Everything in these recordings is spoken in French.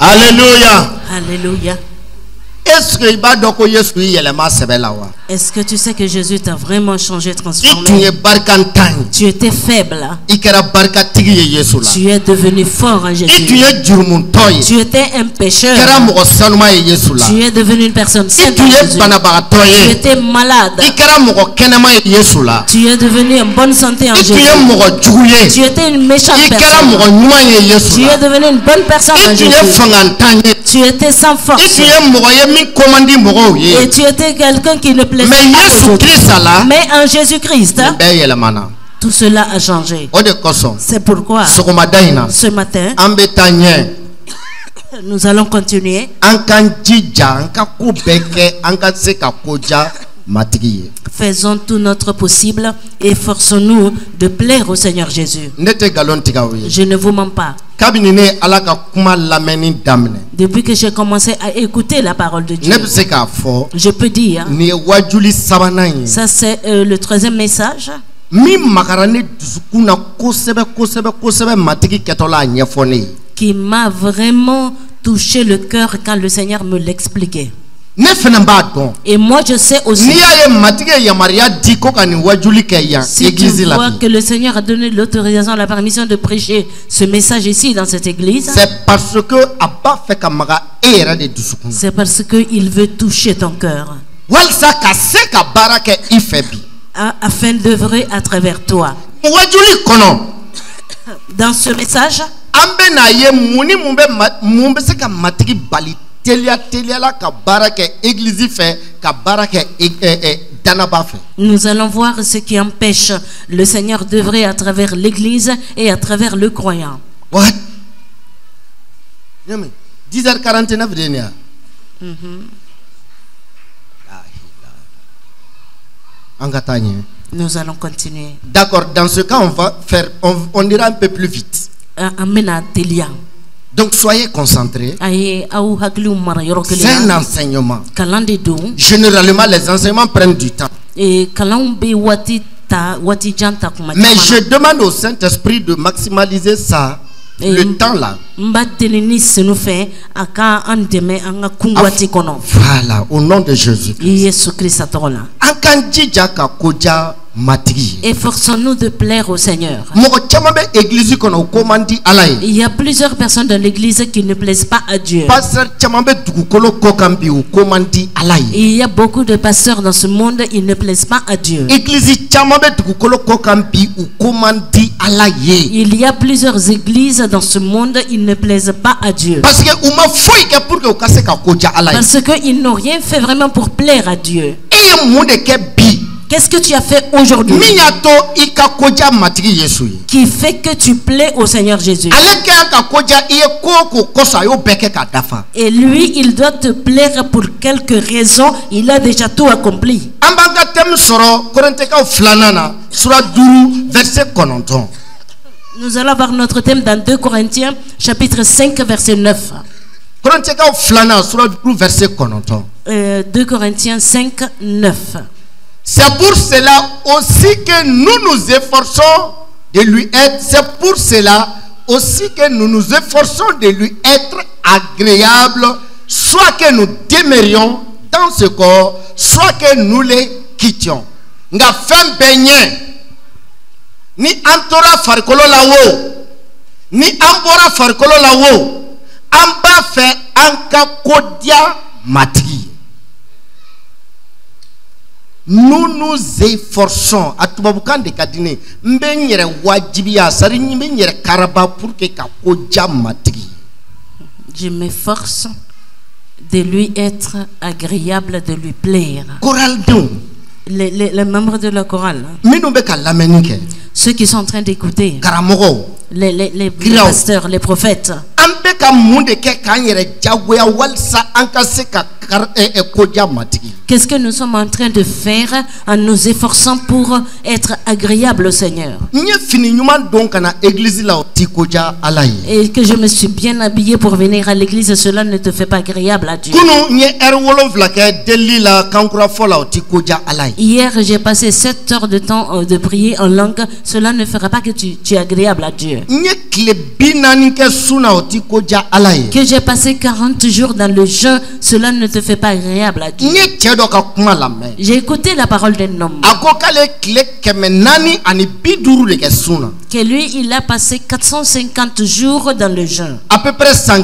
Alléluia. Alléluia. Est-ce que tu sais que Jésus t'a vraiment changé, transformé? Tu étais faible. Tu es devenu fort en Jésus. Tu étais un pécheur. Tu es devenu une personne sainte en Jésus. Tu étais malade. Tu es devenu en bonne santé en Jésus. Tu étais une méchante personne. Tu es devenu une bonne personne en Jésus. Tu étais sans force. Et tu étais quelqu'un qui ne plaisait pas aux autres. Mais en Jésus-Christ, tout cela a changé. C'est pourquoi ce matin, nous allons continuer. Faisons tout notre possible et efforçons-nous de plaire au Seigneur Jésus. Je ne vous mens pas. Depuis que j'ai commencé à écouter la parole de Dieu, je peux dire, ça c'est le troisième message, qui m'a vraiment touché le cœur quand le Seigneur me l'expliquait. Et moi je sais aussi, si tu vois que le Seigneur a donné l'autorisation, la permission de prêcher ce message ici dans cette église, c'est parce qu'il veut toucher ton cœur afin d'œuvrer à travers toi. Dans ce message, nous allons voir ce qui empêche le Seigneur d'œuvrer à travers l'église et à travers le croyant. 10h49 Nous allons continuer. D'accord, dans ce cas on ira un peu plus vite. Donc soyez concentrés. C'est un enseignement. Généralement les enseignements prennent du temps. Mais je demande au Saint-Esprit de maximaliser ça, le temps là. Voilà, au nom de Jésus-Christ. Efforçons-nous de plaire au Seigneur. Il y a plusieurs personnes dans l'église qui ne plaisent pas à Dieu. Il y a beaucoup de pasteurs dans ce monde, ils ne plaisent pas à Dieu. Il y a plusieurs églises dans ce monde, ils ne plaisent pas à Dieu. Parce qu'ils n'ont rien fait vraiment pour plaire à Dieu. Qu'est-ce que tu as fait aujourd'hui qui fait que tu plais au Seigneur Jésus? Et lui, il doit te plaire pour quelques raisons. Il a déjà tout accompli. Nous allons voir notre thème dans 2 Corinthiens chapitre 5 verset 9. 2 Corinthiens 5 9. C'est pour cela aussi que nous nous efforçons de lui être. C'est pour cela aussi que nous nous efforçons de lui être agréable, soit que nous demeurions dans ce corps, soit que nous les quittions. Nga fem benye ni antora farkolo lawo ni ambora farkolo lawo amba fe anka kodia mati. Nous nous efforçons à tout moment de kadine mbenyere wajibia sari mbenyere karaba pour que kakoja matri. Je m'efforce de lui être agréable, de lui plaire. Chorale donc. Les membres de la chorale, ceux qui sont en train d'écouter, les pasteurs, les prophètes, Qu'est-ce que nous sommes en train de faire en nous efforçant pour être agréable au Seigneur? Et que je me suis bien habillé pour venir à l'église, cela ne te fait pas agréable à Dieu. Hier, j'ai passé 7 heures de temps de prier en langue, cela ne fera pas que tu es agréable à Dieu. Que j'ai passé 40 jours dans le jeûne, cela ne te fait pas agréable à Dieu. J'ai écouté la parole d'un homme. Que lui, il a passé 450 jours dans le jeûne. À peu près 1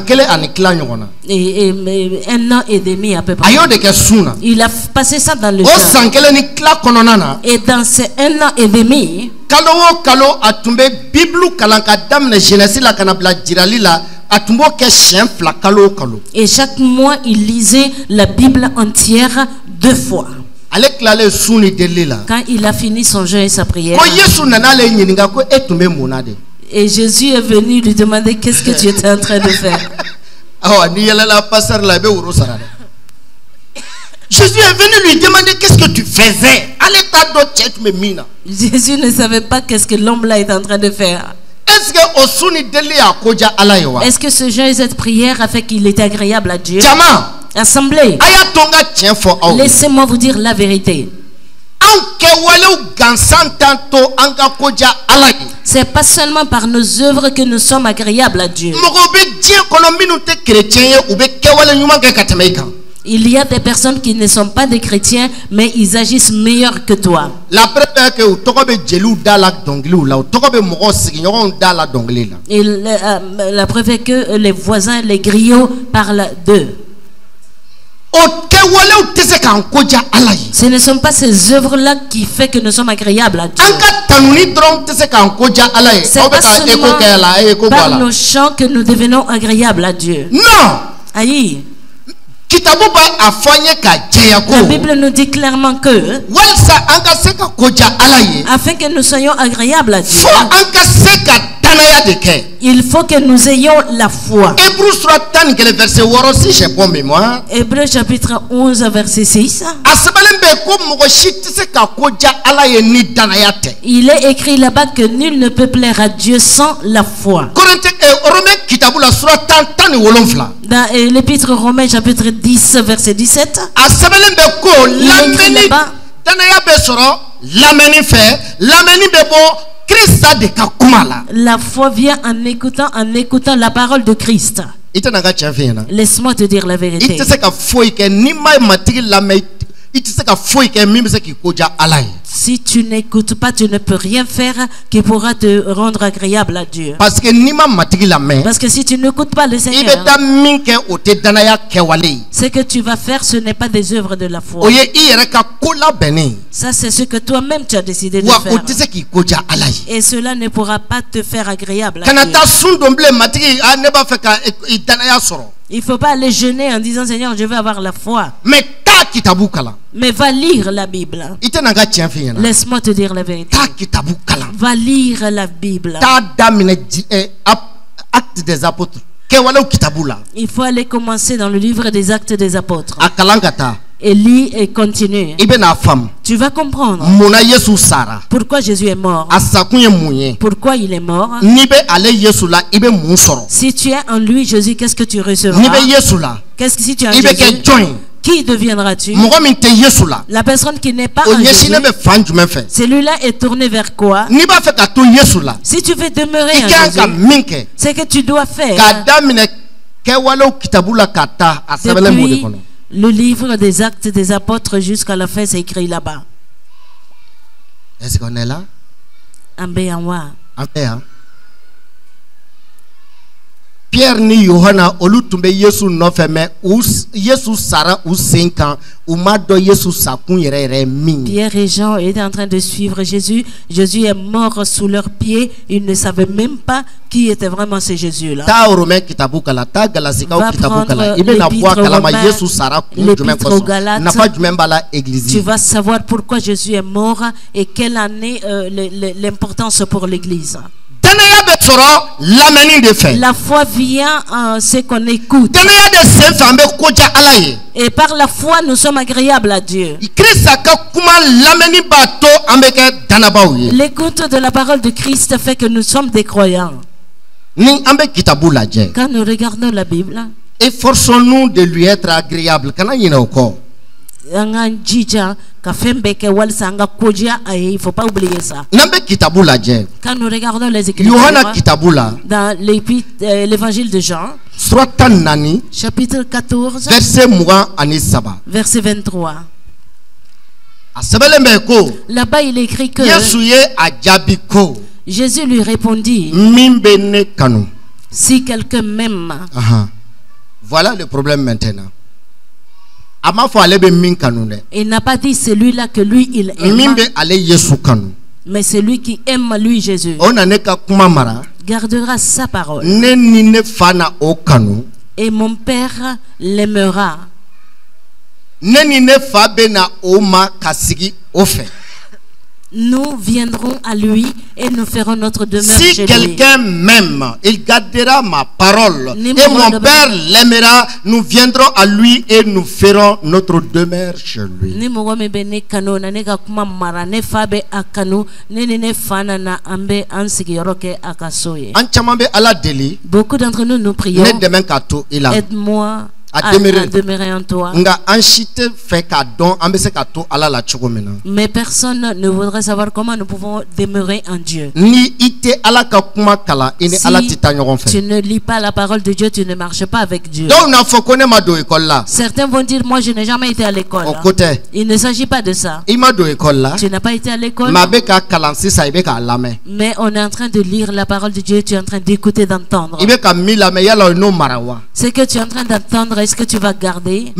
an et demi à peu près. Il a passé ça dans le jeûne. Et dans ces 1 an et demi, et chaque mois, il lisait la Bible entière 2 fois. Quand il a fini son jeûne et sa prière, et Jésus est venu lui demander qu'est-ce que tu étais en train de faire. Jésus est venu lui demander qu'est-ce que tu faisais. Jésus ne savait pas qu'est-ce que l'homme là est en train de faire. Est-ce que ce jeûne et cette prière a fait qu'il était agréable à Dieu? Assemblée, laissez-moi vous dire la vérité. C'est pas seulement par nos œuvres que nous sommes agréables à Dieu. Il y a des personnes qui ne sont pas des chrétiens, mais ils agissent meilleur que toi. La preuve est que et la preuve est que les voisins, les griots parlent d'eux. Ce ne sont pas ces œuvres-là qui font que nous sommes agréables à Dieu. C'est pas seulement par nos chants que nous devenons agréables à Dieu. Non. Aïe. La Bible nous dit clairement que afin que nous soyons agréables à Dieu, il faut que nous ayons la foi. Hébreux chapitre 11 verset 6. Il est écrit là-bas que nul ne peut plaire à Dieu sans la foi. Dans l'épître Romains chapitre 10 verset 17. Il est écrit là-bas. La foi vient en écoutant la parole de Christ. Laisse-moi te dire la vérité. Si tu n'écoutes pas, tu ne peux rien faire qui pourra te rendre agréable à Dieu. Parce que si tu n'écoutes pas le Seigneur, ce que tu vas faire, ce n'est pas des œuvres de la foi. Ça, c'est ce que toi-même tu as décidé de faire. Et cela ne pourra pas te faire agréable à Dieu. Il ne faut pas aller jeûner en disant Seigneur, je veux avoir la foi. Mais va lire la Bible. Laisse-moi te dire la vérité. Va lire la Bible. Actes des apôtres. Il faut aller commencer dans le livre des Actes des apôtres. Et lis et continue. Tu vas comprendre pourquoi Jésus est mort. Pourquoi il est mort. Si tu es en lui, Jésus, qu'est-ce que tu recevras? Qu'est-ce que si tu es en Jésus, qui deviendras-tu? La personne qui n'est pas en Jésus, celui-là est tourné vers quoi? Si tu veux demeurer en Jésus, c'est que tu dois faire depuis le livre des Actes des apôtres jusqu'à la fin, c'est écrit là-bas. Est-ce qu'on est là? Pierre ni Yohana olutumbe Yesu nofeme Yesu sara ou 5 ans ou mado Yesu sakun yere min. Pierre et Jean étaient en train de suivre Jésus. Jésus est mort sous leurs pieds. Ils ne savaient même pas qui était vraiment ce Jésus là. Ta Romain kitabukala ta Galasika ou kitabukala ibe na bwa kalama Yesu sara kun jumen koso. Na pas jumen bala église. Tu vas savoir pourquoi Jésus est mort et quelle année l'importance pour l'église. La foi vient en ce qu'on écoute. Et par la foi, nous sommes agréables à Dieu. L'écoute de la parole de Christ fait que nous sommes des croyants. Quand nous regardons la Bible, efforçons-nous de lui être agréable. Il ne faut pas oublier ça. Quand nous regardons les Écritures, dans l'évangile de Jean, chapitre 14, verset 23. Là-bas, il écrit que Jésus lui répondit, si quelqu'un m'aime. Voilà le problème maintenant. Il n'a pas dit celui-là que lui il aime, mais celui qui aime lui Jésus gardera sa parole. Et mon Père l'aimera. Nous viendrons à lui et nous ferons notre demeure chez lui. Si quelqu'un m'aime, il gardera ma parole. Et mon Père l'aimera. Nous viendrons à lui et nous ferons notre demeure chez lui. Beaucoup d'entre nous, nous prions. Aide-moi à demeurer en toi. Mais personne ne voudrait savoir comment nous pouvons demeurer en Dieu. Si tu ne lis pas la parole de Dieu, tu ne marches pas avec Dieu. Certains vont dire, moi je n'ai jamais été à l'école. Il ne s'agit pas de ça. Tu n'as pas été à l'école, mais on est en train de lire la parole de Dieu. Tu es en train d'écouter, d'entendre. Ce que tu es en train d'entendre, est-ce que tu vas garder?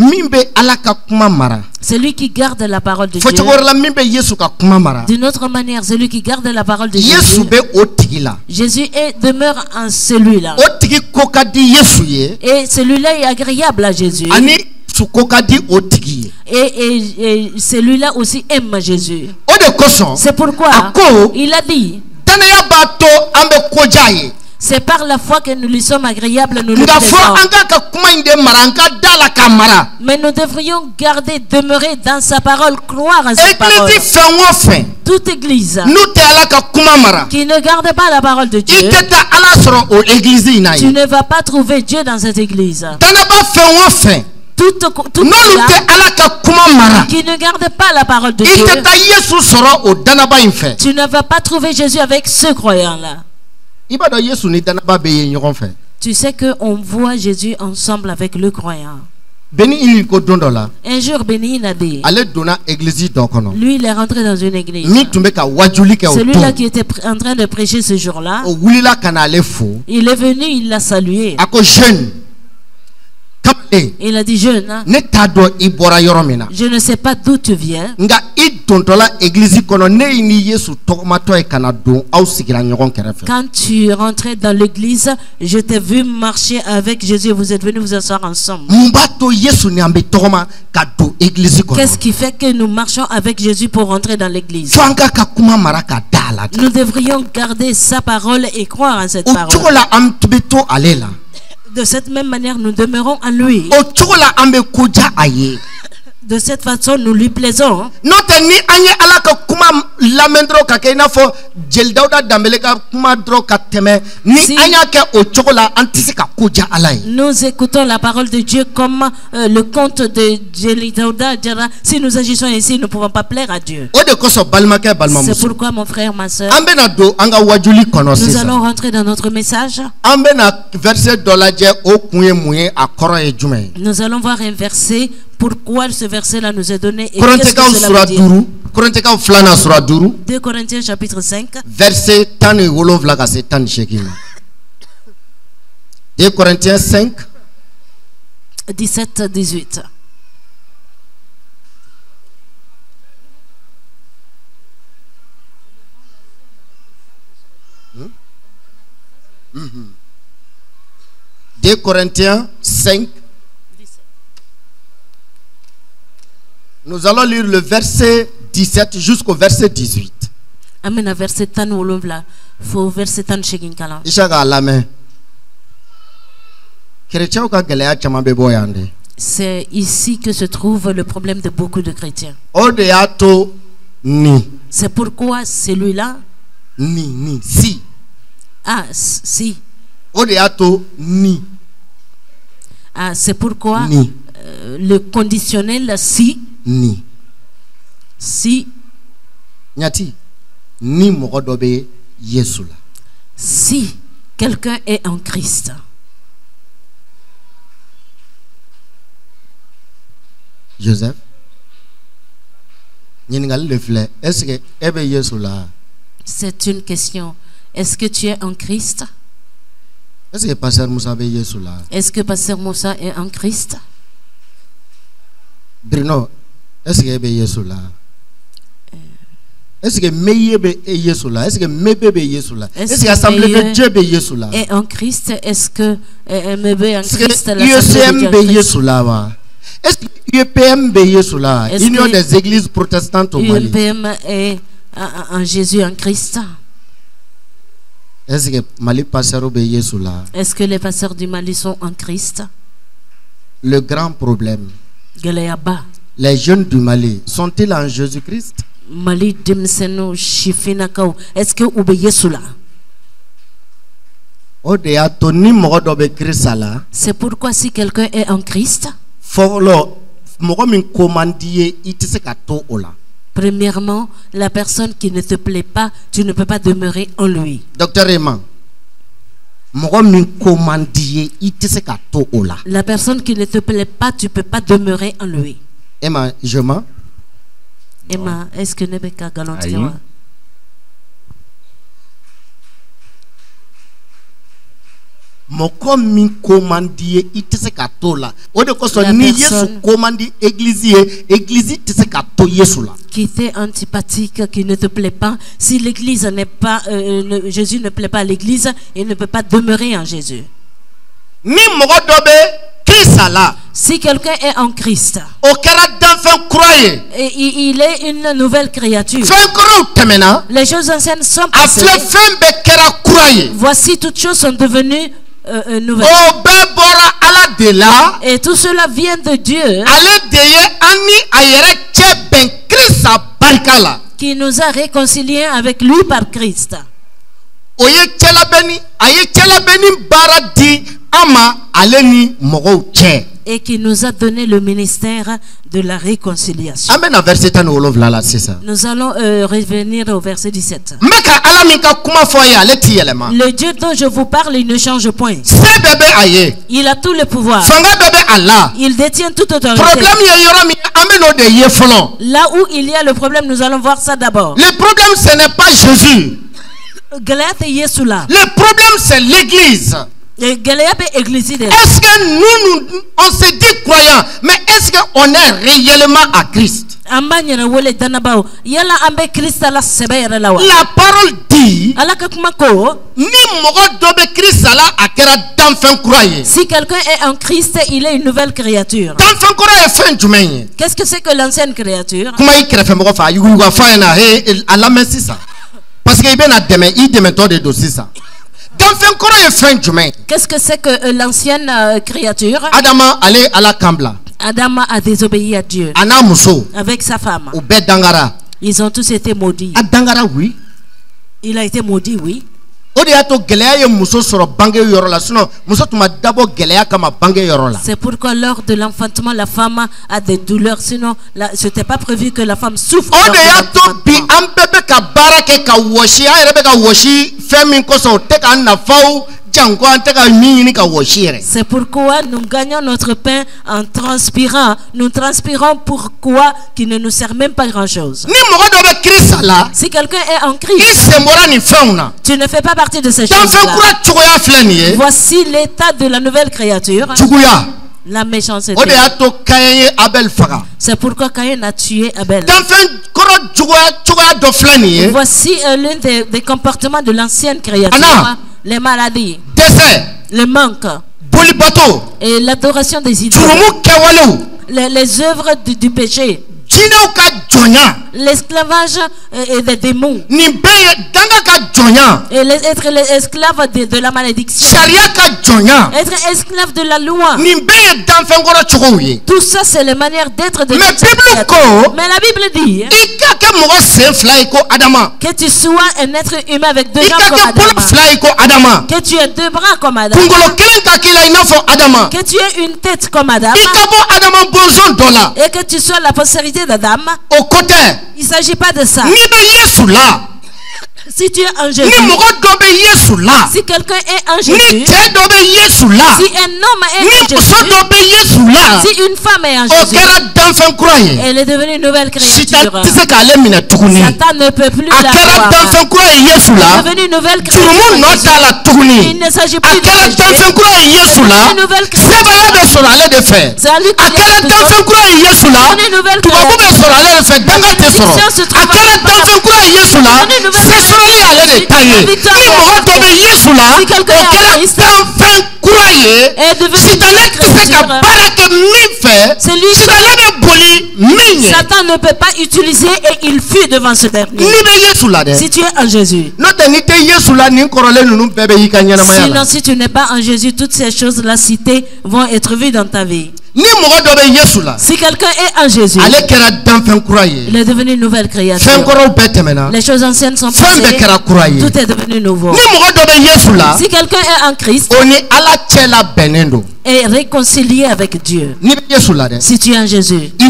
Celui qui garde la parole de Dieu. D'une autre manière, celui qui garde la parole de Jésus, Jésus demeure en celui-là. Et celui-là est agréable à Jésus. Et celui-là aussi aime Jésus. C'est pourquoi il a dit, c'est par la foi que nous lui sommes agréables, nous le plaisons. Mais nous devrions garder, demeurer dans sa parole, croire en sa parole. Toute église qui ne garde pas la parole de Dieu, tu ne vas pas trouver Dieu dans cette église. Toute qui ne garde pas la parole de Dieu, tu ne vas pas trouver Jésus avec ce croyant-là. Tu sais qu'on voit Jésus ensemble avec le croyant. Un jour, Béni a dit, lui il est rentré dans une église. Celui-là qui était en train de prêcher ce jour-là, il est venu, il l'a salué. Il a dit, jeune, je ne sais pas d'où tu viens, quand tu rentrais dans l'église, je t'ai vu marcher avec Jésus, vous êtes venus vous asseoir ensemble. Qu'est-ce qui fait que nous marchons avec Jésus pour rentrer dans l'église? Nous devrions garder sa parole et croire en cette parole. De cette même manière, nous demeurons en lui. De cette façon, nous lui plaisons. Nous écoutons la parole de Dieu comme le conte de Jelidauda dira, si nous agissons ainsi, nous ne pouvons pas plaire à Dieu. C'est pourquoi, mon frère, ma soeur, nous allons rentrer dans notre message. Nous allons voir un verset. Pourquoi ce verset-là nous est donné et qu'est-ce que cela veut dire? 2 Corinthiens chapitre 5. Verset 2 Corinthiens 5. 17-18. Mm-hmm. 2 Corinthiens 5. Nous allons lire le verset 17 jusqu'au verset 18. Amen. Verset tan wolonvla. Faut verset tan shegin kala. Ishaga lame. Chrétien ka galea chama be boyande. C'est ici que se trouve le problème de beaucoup de chrétiens. Odeato ni. C'est pourquoi celui-là. Ni si. Ah si. Odeato ni. Ah, c'est pourquoi ni. Le conditionnel si. Ni. Si. Nyati. Ni mogodobe Yesula. Si quelqu'un est en Christ. Joseph. Est-ce que ebe Yesula? C'est une question. Est-ce que tu es en Christ? Est-ce que Pasteur Moussa be Yesula? Est-ce que Pasteur Moussa est en Christ? Bruno, est-ce que ebe Yesula? Est-ce que Meyebe est Yesula? Est-ce que Mebe be Yesula? Est-ce que Assemblée de Dieu be Yesula? Est en Christ? Est-ce que Mebe est en Christ? UCM be Yesula? Est-ce que UPM be Yesula? Union des églises protestantes au Mali. UPM est en Jésus en Christ. Est-ce que Mali Pasteur be Yesula? Est-ce que les pasteurs du Mali sont en Christ? Le grand problème. Galayaba. Les jeunes du Mali sont-ils en Jésus-Christ? Mali dimseno shifinakau. Est-ce que ube Yesula? C'est pourquoi si quelqu'un est en Christ, premièrement, la personne qui ne te plaît pas, tu ne peux pas demeurer en lui. Docteur Eman, la personne qui ne te plaît pas, tu ne peux pas demeurer en lui. Emma, je mens. Emma, est-ce que Nebeka galantewa? Qui t'est antipathique, qui ne te plaît pas, si l'église n'est pas, Jésus ne plaît pas à l'église, il ne peut pas demeurer en Jésus. Si quelqu'un est en Christ, et il est une nouvelle créature, les choses anciennes sont passées. Voici toutes choses sont devenues nouvelles. Et tout cela vient de Dieu, qui nous a réconciliés avec lui par Christ. Et qui nous a donné le ministère de la réconciliation. Amen. Nous allons revenir au verset 17. Le Dieu dont je vous parle, il ne change point. Il a tout le pouvoir. Il détient toute autorité. Là où il y a le problème, nous allons voir ça d'abord. Le problème, ce n'est pas Jésus. Le problème, c'est l'église. Est-ce que nous, on se dit croyants, mais est-ce qu'on est réellement à Christ? La parole dit, si quelqu'un est en Christ, il est une nouvelle créature. Qu'est-ce que c'est que l'ancienne créature? Parce qu'il de ça. Qu'est-ce que c'est que l'ancienne créature? Adam a désobéi à Dieu avec sa femme. Ils ont tous été maudits. Il a été maudit, oui. C'est pourquoi lors de l'enfantement, la femme a des douleurs. Sinon, ce n'était pas prévu que la femme souffre. C'est pourquoi nous gagnons notre pain en transpirant. Nous transpirons pourquoi qui ne nous sert même pas grand-chose. Si quelqu'un est en Christ, tu ne fais pas partie de ces choses-là. Voici l'état de la nouvelle créature. La méchanceté. C'est pourquoi Caïn a tué Abel. Voici l'un des comportements de l'ancienne créature. Les maladies, le manque et l'adoration des idoles, les œuvres du péché. l'esclavage et des démons. Et être l'esclave de la malédiction. Être esclave de la loi. Tout ça, c'est la manière d'être de notre Créateur. Mais la Bible dit que tu sois un être humain avec deux jambes comme Adam. Que tu aies deux bras comme Adam. Que tu aies une tête comme Adam. Et que tu sois la postérité d'Adam. Il ne s'agit pas de ça. Si tu es un Jésus, si quelqu'un est un Jésus, si un homme est un Jésus, si une femme est un Jésus, elle est devenue une nouvelle créature. Satan ne peut plus la voir. Elle est devenue une nouvelle créature. Il ne s'agit plus de Jésus. Une nouvelle créature. C'est à lui qui est une nouvelle créature. Si quelqu'un est devenu c'est lui Satan ne peut pas utiliser et il fuit devant ce dernier. Si tu es en Jésus. Sinon, si tu n'es pas en Jésus, toutes ces choses-là citées vont être vues dans ta vie. Si quelqu'un est en Jésus, il est devenu une nouvelle créature. Les choses anciennes sont passées, tout est devenu nouveau. Si quelqu'un est en Christ, est réconcilié avec Dieu. Si tu es en Jésus, tu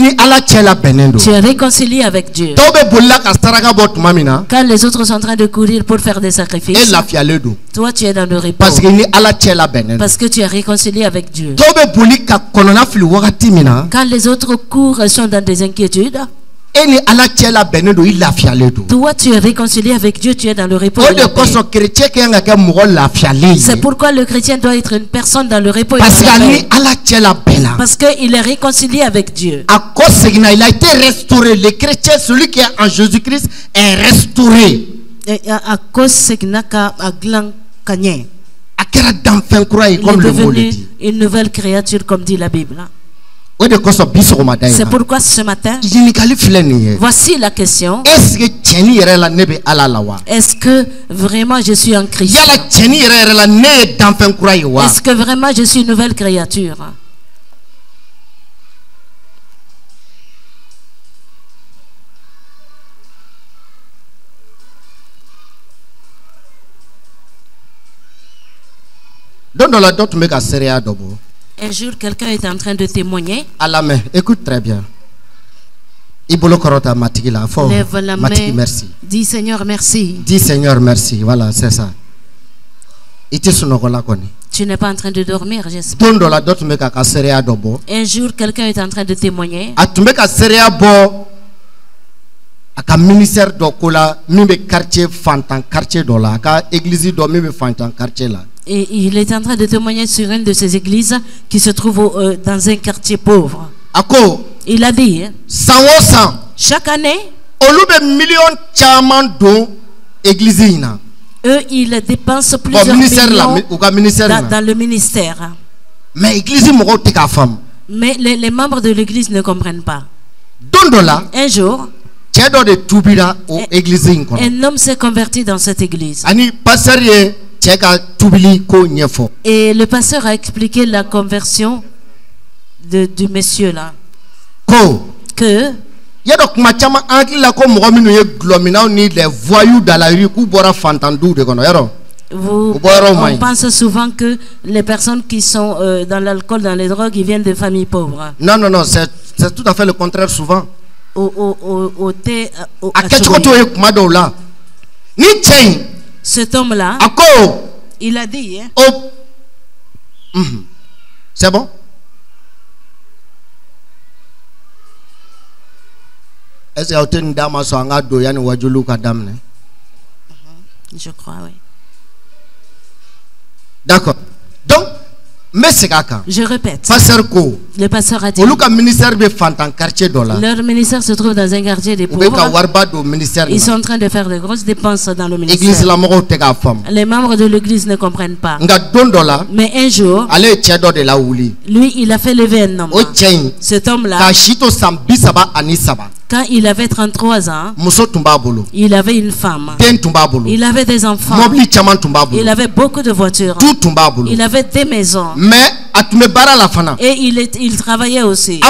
es réconcilié avec Dieu. Quand les autres sont en train de courir pour faire des sacrifices, toi tu es dans le repos. Parce que tu es réconcilié avec Dieu. Quand les autres courent sont dans des inquiétudes, toi tu es réconcilié avec Dieu, tu es dans le repos. C'est pourquoi le chrétien doit être une personne dans le repos. Parce qu'il est réconcilié avec Dieu. Il a été restauré. Le chrétien, celui qui est en Jésus-Christ, est restauré. Il est devenu une nouvelle créature, comme dit la Bible. C'est pourquoi ce matin, voici la question. Est-ce que vraiment je suis en Christ? Est-ce que vraiment je suis une nouvelle créature? Un jour, quelqu'un est en train de témoigner. À la main, écoute très bien. Lève la main. Merci. Dis Seigneur merci. Dis Seigneur merci. Voilà, c'est ça. Tu n'es pas en train de dormir, j'espère. Un jour, quelqu'un est en train de témoigner. Aka ministère d'Okola, mimbe quartier Fantan, quartier d'Ola, aka église d'O mimbe Fantan, quartier là. Et il est en train de témoigner sur une de ces églises qui se trouve dans un quartier pauvre. Ako, il a dit, chaque année, eux, ils dépensent plusieurs millions dans le ministère. Mais les membres de l'église ne comprennent pas. Un jour, un homme s'est converti dans cette église. Et le pasteur a expliqué la conversion du monsieur là. Que on pense souvent que les personnes qui sont dans l'alcool, dans les drogues, ils viennent de familles pauvres. Non, non, non, c'est tout à fait le contraire souvent. Cet homme-là, il a dit, hein? C'est bon? Est-ce que une dame a son ado yani wajulu kadam? Je crois, oui. D'accord. Donc, je répète. Le pasteur a dit. Leur ministère se trouve dans un quartier des pauvres. Ils sont en train de faire de grosses dépenses dans le ministère. Les membres de l'église ne comprennent pas. Mais un jour, lui, il a fait lever un homme. Cet homme-là, Quand il avait 33 ans, il avait une femme, il avait des enfants, il avait beaucoup de voitures, il avait des maisons. Et il travaillait aussi.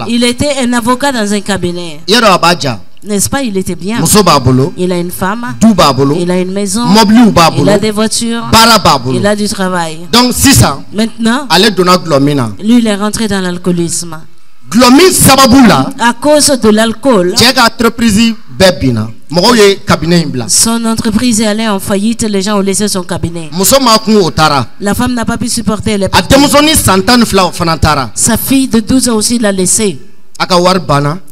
Il était un avocat dans un cabinet. N'est-ce pas, il était bien. Il a une femme, il a une maison, il a des voitures, il a du travail. Donc, maintenant, lui, il est rentré dans l'alcoolisme. À cause de l'alcool, son entreprise est allée en faillite, les gens ont laissé son cabinet. La femme n'a pas pu supporter les problèmes. Sa fille de 12 ans aussi l'a laissé.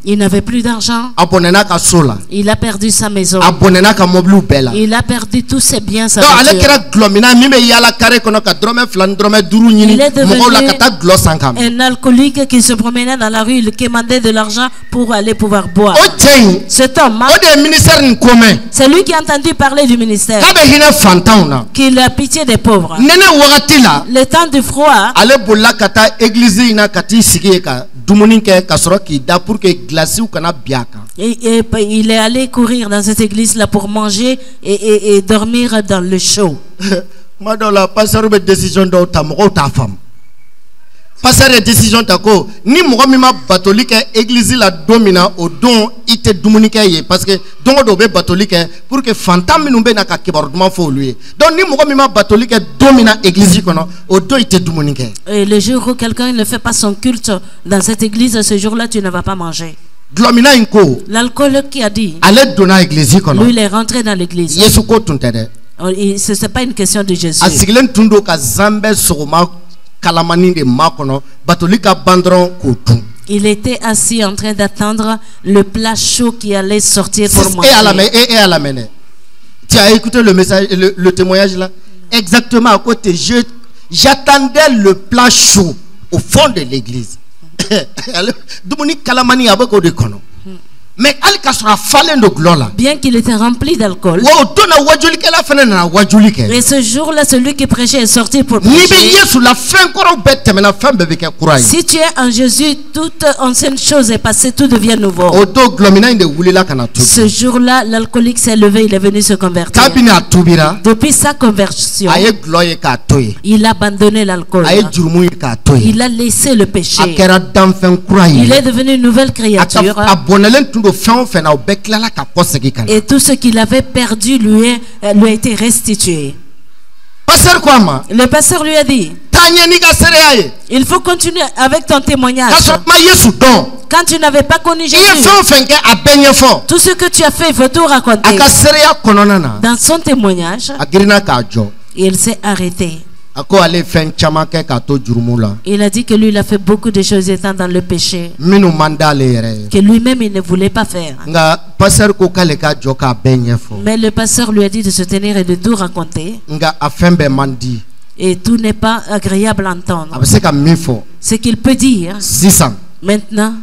Il n'avait plus d'argent. Il a perdu sa maison. Il a perdu tous ses biens. Sa voiture. Il est devenu un alcoolique qui se promenait dans la rue. Il demandait de l'argent pour aller pouvoir boire. Cet homme, c'est lui qui a entendu parler du ministère, qu'il a pitié des pauvres. Le temps du froid, et il est allé courir dans cette église là pour manger et dormir dans le chaud. Passer les décisions tako ni mogomima batolike église la domina au don ite dumunike ye parce que dongo do be batolike pour que fantôme minumbe na ka kiborduma fo lui donc ni mogomima batolike domina église kono au don ite dumunike. Et le jour où quelqu'un ne fait pas son culte dans cette église, ce jour-là tu ne vas pas manger. L'alcool qui a dit, lui il est rentré dans l'église. Ce n'est pas une question de Jésus. Il était assis en train d'attendre le plat chaud qui allait sortir pour manger. Tu as écouté le message, le témoignage là? Exactement à côté. J'attendais le plat chaud au fond de l'église. Mais bien qu'il était rempli d'alcool, et ce jour-là, celui qui prêchait est sorti pour prêcher. Si tu es en Jésus, toute ancienne chose est passée, tout devient nouveau. Ce jour-là, l'alcoolique s'est levé, il est venu se convertir. Depuis sa conversion, il a abandonné l'alcool. Il a laissé le péché. Il est devenu une nouvelle créature. Et tout ce qu'il avait perdu lui a été restitué. Le pasteur lui a dit, il faut continuer avec ton témoignage. Quand tu n'avais pas connu Jésus, tout ce que tu as fait, il faut tout raconter. Dans son témoignage, il s'est arrêté. Il a dit que lui, il a fait beaucoup de choses étant dans le péché, que lui-même, il ne voulait pas faire. Mais le pasteur lui a dit de se tenir et de tout raconter. Et tout n'est pas agréable à entendre. Ce qu'il peut dire maintenant,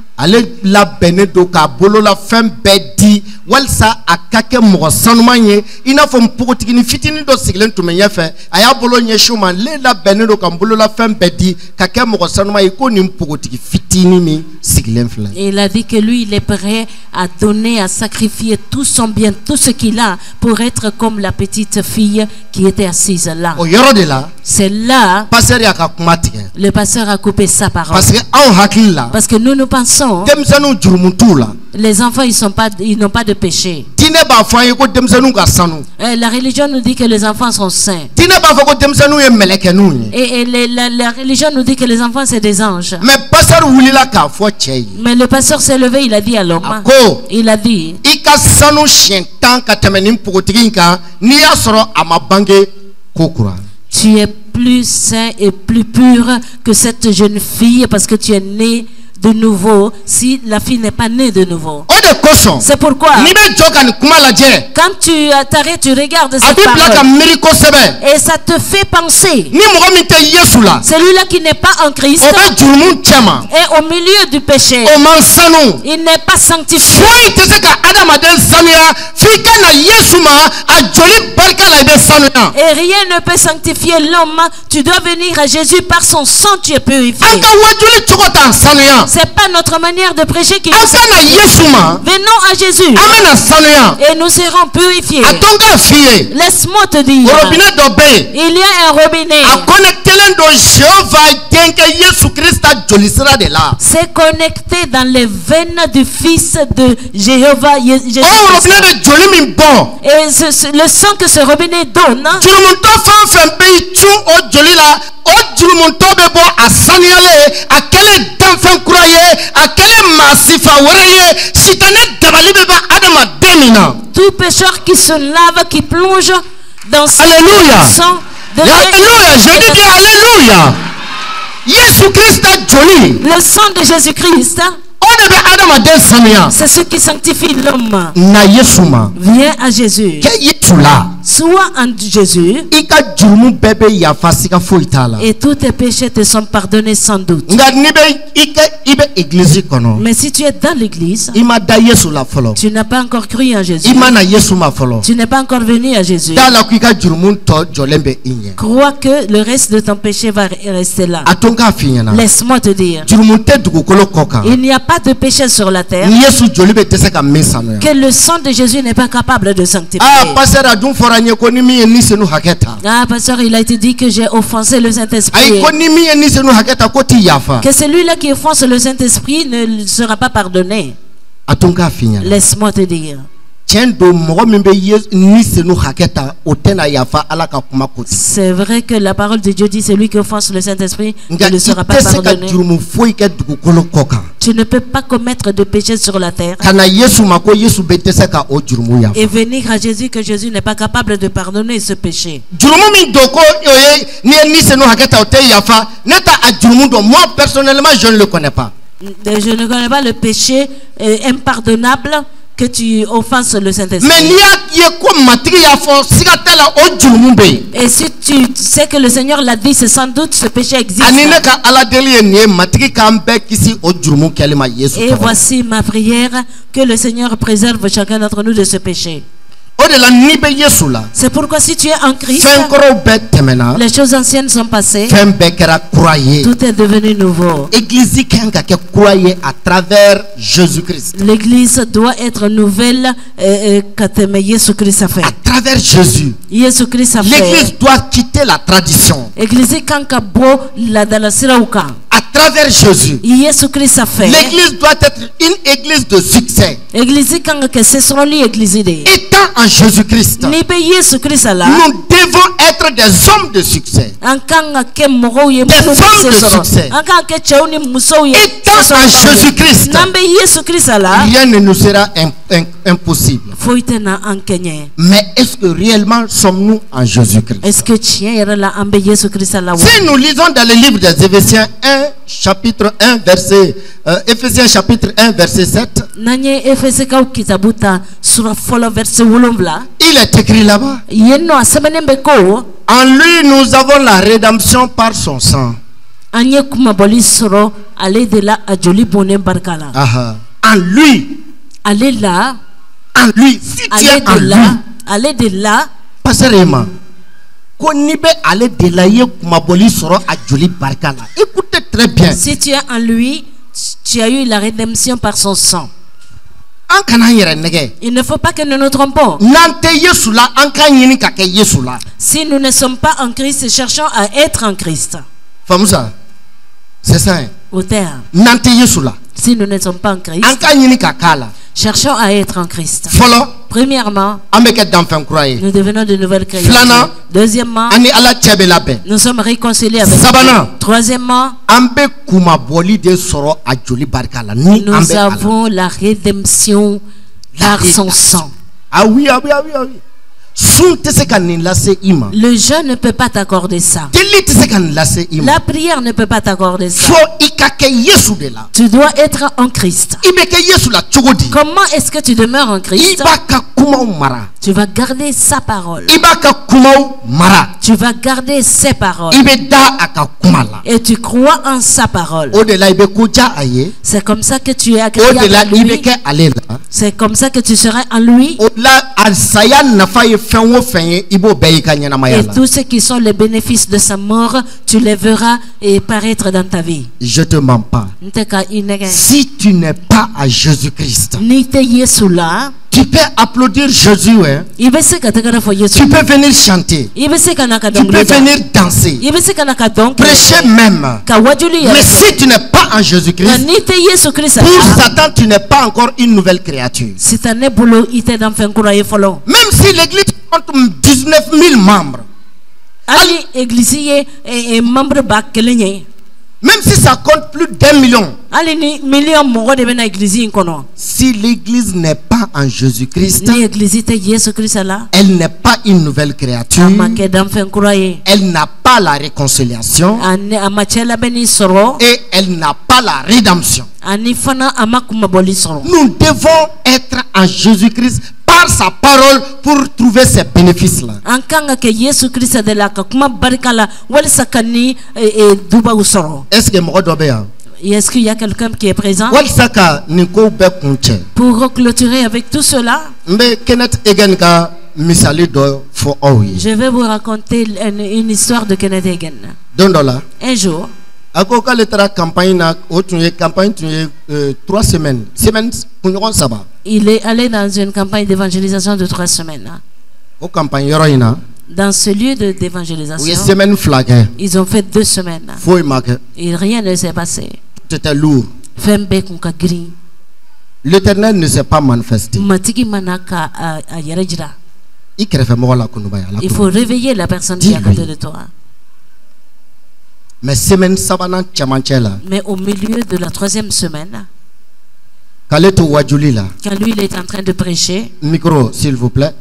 la benedo ka bolo la femme bedi walsa akake mo sanumanye ina fo mpokotiki ni fitini do siglen to menya fe aya bolo nyeshuma le la benedo ka bolo la femme bedi kake mo sanumanye ko ni mpokotiki fitini mi siglen fla. Il a dit que lui il est prêt à donner, à sacrifier tout son bien, tout ce qu'il a pour être comme la petite fille qui était assise là. C'est là le pasteur a coupé sa parole. Parce que nous pensons les enfants ils n'ont pas de péché. La religion nous dit que les enfants sont saints. Et la religion nous dit que les enfants c'est des anges. Mais le pasteur s'est levé, il a dit à l'homme, il a dit, tu es plus saint et plus pur que cette jeune fille parce que tu es né de nouveau si la fille n'est pas née de nouveau. C'est pourquoi quand tu t'arrêtes, tu regardes cette parole et ça te fait penser celui-là qui n'est pas en Christ et au milieu du péché, il n'est pas sanctifié. Et rien ne peut sanctifier l'homme. Tu dois venir à Jésus par son sang, tu es purifié. C'est pas notre manière de prêcher qui nous sanctifie. Venons à Jésus. Et nous serons purifiés. Laisse-moi te dire. Il y a un robinet. C'est connecté dans les veines du Fils de Jéhovah. Jésus. Et le sang que ce robinet donne. Tout pécheur qui se lave, qui plonge dans ce sang. Alléluia, je dis bien Alléluia. Le sang de Jésus-Christ, c'est ce qui sanctifie l'homme. Viens à Jésus. Sois en Jésus. Et tous tes péchés te sont pardonnés sans doute. Mais si tu es dans l'église, tu n'as pas encore cru en Jésus. Tu n'es pas encore venu à Jésus. Crois que le reste de ton péché va rester là. Laisse-moi te dire. Il n'y a pas de péché sur la terre que le sang de Jésus n'est pas capable de sanctifier. Ah, pasteur, il a été dit que j'ai offensé le Saint-Esprit. Que celui-là qui offense le Saint-Esprit ne sera pas pardonné. Laisse-moi te dire. C'est vrai que la parole de Dieu dit celui qui offense le Saint-Esprit ne sera pas pardonné. Tu ne peux pas commettre de péché sur la terre et venir à Jésus que Jésus n'est pas capable de pardonner ce péché. Moi personnellement je ne le connais pas. Je ne connais pas le péché impardonnable que tu offenses le Saint-Esprit. Et si tu sais que le Seigneur l'a dit, c'est sans doute ce péché existe. Et voici ma prière, que le Seigneur préserve chacun d'entre nous de ce péché. C'est pourquoi si tu es en Christ, les choses anciennes sont passées, tout est devenu nouveau. L'église doit être nouvelle que Jésus-Christ a fait. À travers Jésus, l'église doit quitter la tradition. À travers Jésus, l'église doit être une église de succès. Étant en Jésus-Christ, nous devons être des hommes de succès. Des femmes de succès. Étant en Jésus-Christ, rien ne nous sera impossible. Mais est-ce que réellement sommes-nous en Jésus-Christ? Si nous lisons dans le livre des Éphésiens 1, chapitre 1, verset Éphésiens chapitre 1, verset 7. Il est écrit là-bas. En lui nous avons la rédemption par son sang. En lui. Allez là. En lui. Si tu es en lui. Allez de là. Pasteur Emma. Écoutez très bien. Si tu es en lui, tu as eu la rédemption par son sang. Il ne faut pas que nous nous trompons. Si nous ne sommes pas en Christ, cherchons à être en Christ. C'est ça. Au terme. Si nous ne sommes pas en Christ, cherchons à être en Christ. Premièrement, nous devenons de nouvelles créatures. Deuxièmement, nous sommes réconciliés avec Dieu. Troisièmement, nous avons la rédemption par son sang. Ah oui, ah oui, ah oui, ah oui. Le jeûne ne peut pas t'accorder ça. La prière ne peut pas t'accorder ça. Tu dois être en Christ. Comment est-ce que tu demeures en Christ? Tu vas garder sa parole. Tu vas garder ses paroles. Et tu crois en sa parole. C'est comme ça que tu es agréable à lui. C'est comme ça que tu seras en lui. Et tous ceux qui sont les bénéfices de sa mort, tu les verras et paraître dans ta vie. Je te mens pas. Si tu n'es pas à Jésus-Christ, tu peux applaudir Jésus, hein? Tu peux venir chanter, tu peux venir danser, prêcher même. Mais si tu n'es pas en Jésus-Christ, pour Satan tu n'es pas encore une nouvelle créature. Même si l'église compte 19 000 membres, même si ça compte plus d'1 million, si l'église n'est pas en Jésus-Christ, elle n'est pas une nouvelle créature, elle n'a pas la réconciliation et elle n'a pas la rédemption. Nous devons être en Jésus-Christ par sa parole pour trouver ces bénéfices-là. Est-ce qu'il y a quelqu'un qui est présent pour clôturer avec tout cela? Je vais vous raconter une histoire de Kenneth Hagin. Un jour, il est allé dans une campagne d'évangélisation de 3 semaines. Dans ce lieu d'évangélisation, ils ont fait 2 semaines. Et rien ne s'est passé. C'était lourd. L'Éternel ne s'est pas manifesté. Il faut réveiller la personne qui est à côté de toi. Mais au milieu de la 3e semaine, quand lui il est en train de prêcher, micro s'il vous plaît.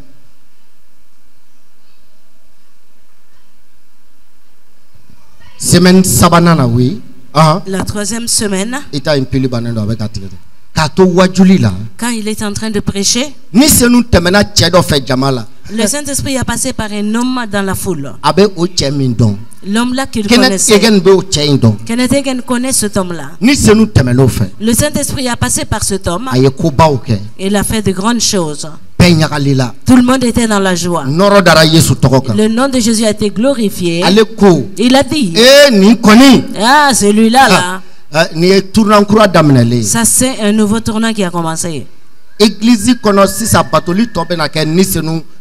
Semaine sabanana, oui. La 3e semaine, quand il est en train de prêcher, le Saint-Esprit a passé par un homme dans la foule. L'homme là qu'il connaissait. Kenneth Hagin connaît cet homme-là. Le Saint-Esprit a passé par cet homme. Il a fait de grandes choses. Tout le monde était dans la joie. Le nom de Jésus a été glorifié. Il a dit, ah, celui-là là. Ça c'est un nouveau tournant qui a commencé.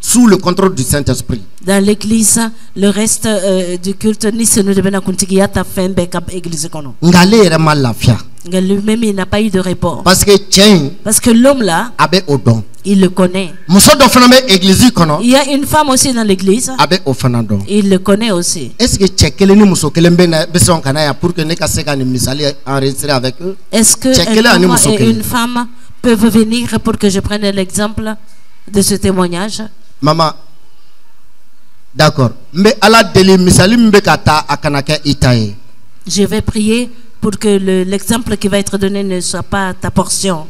Sous le contrôle du Saint-Esprit. Dans l'église, le reste du culte lui-même il n'a pas eu de réponse. Parce que l'homme là, il le connaît. Il y a une femme aussi dans l'église. Il le connaît aussi. Est-ce que un homme et une femme peuvent venir pour que je prenne l'exemple de ce témoignage? Maman, d'accord. Mais à la je vais prier pour que l'exemple qui va être donné ne soit pas ta portion.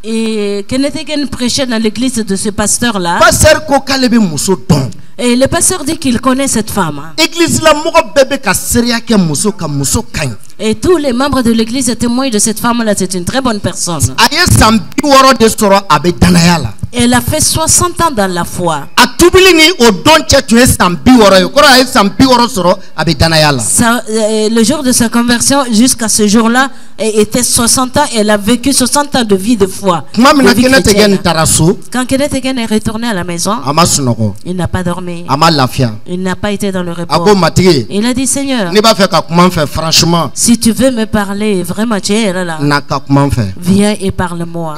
Et Kenneth Hagin prêchait dans l'église de ce pasteur-là. Et le pasteur dit qu'il connaît cette femme. Et tous les membres de l'église témoignent de cette femme-là. C'est une très bonne personne. Elle a fait 60 ans dans la foi. Le jour de sa conversion jusqu'à ce jour-là était 60 ans. Elle a vécu 60 ans de vie de foi. Quand Kenneth Hagin est retourné à la maison, il n'a pas dormi. Il n'a pas été dans le repos. Il a dit, Seigneur, si tu veux me parler vraiment, viens et parle-moi.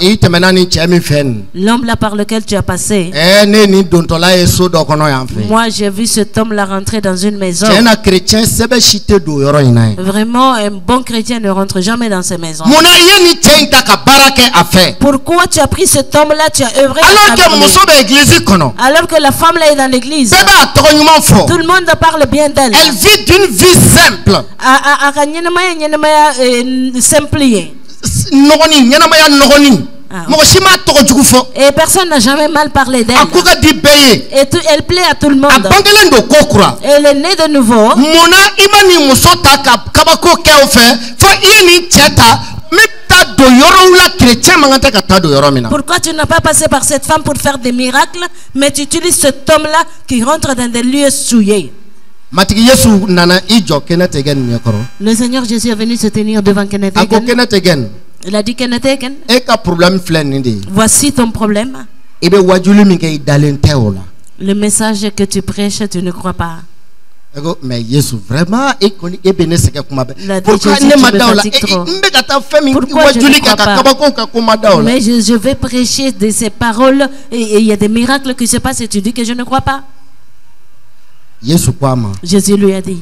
L'homme là par lequel tu as passé, moi j'ai vu cet homme là rentrer dans une maison. Vraiment un bon chrétien ne rentre jamais dans ces maisons. Pourquoi tu as pris cet homme là, tu as œuvré alors que la femme là est dans l'église? Tout le monde parle bien d'elle. Elle vit d'une vie simple. Et personne n'a jamais mal parlé d'elle. Et elle plaît à tout le monde. Elle est née de nouveau. Pourquoi tu n'as pas passé par cette femme pour faire des miracles, mais tu utilises cet homme-là qui rentre dans des lieux souillés? Le Seigneur Jésus est venu se tenir devant Kenneth Hagin. Il a dit, Kenneth Hagin, voici ton problème. Le message que tu prêches, tu ne crois pas. Mais Jésus, vraiment, pourquoi je ne crois pas? Mais je vais prêcher de ces paroles et il y a des miracles qui se passent et tu dis que je ne crois pas. Jésus lui a dit,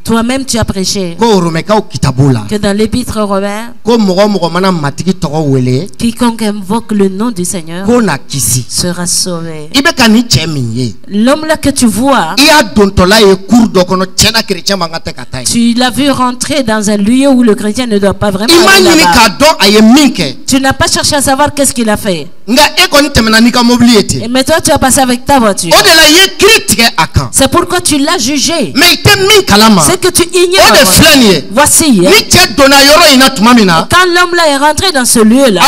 toi-même tu as prêché que dans l'épître Romains, quiconque invoque le nom du Seigneur sera sauvé. L'homme là que tu vois, tu l'as vu rentrer dans un lieu où le chrétien ne doit pas vraiment aller là-bas. Tu n'as pas cherché à savoir qu'est-ce qu'il a fait. Mais toi tu as passé avec ta voiture. C'est pourquoi tu l'as jugé. C'est que tu ignores. Voici, quand l'homme là est rentré dans ce lieu là,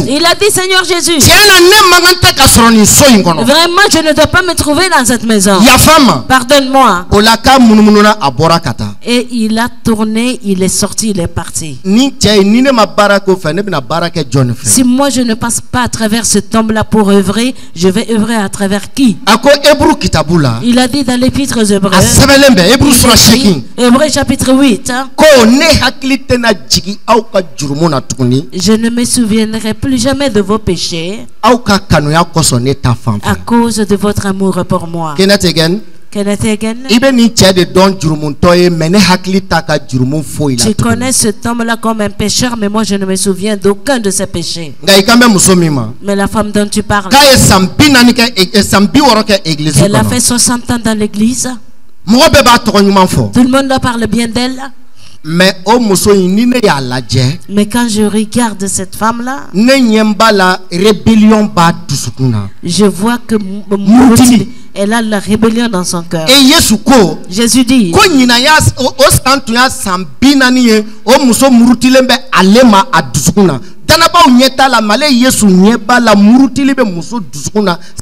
il a dit, Seigneur Jésus, vraiment je ne dois pas me trouver dans cette maison. Pardonne-moi. Et il a tourné, il est sorti, il est parti. Si moi je ne passe pas à travers ce homme là pour œuvrer, je vais œuvrer à travers qui? Il a dit dans l'épître aux Hébreux, Hébreux chapitre 8, je ne me souviendrai plus jamais de vos péchés à cause de votre amour pour moi. Kenneth Hagin, tu connais cet homme-là comme un pécheur, mais moi je ne me souviens d'aucun de ses péchés. Mais la femme dont tu parles, elle a fait 60 ans dans l'église. Tout le monde parle bien d'elle. Mais quand je regarde cette femme-là, je vois que elle a la rébellion dans son cœur. Jésus dit,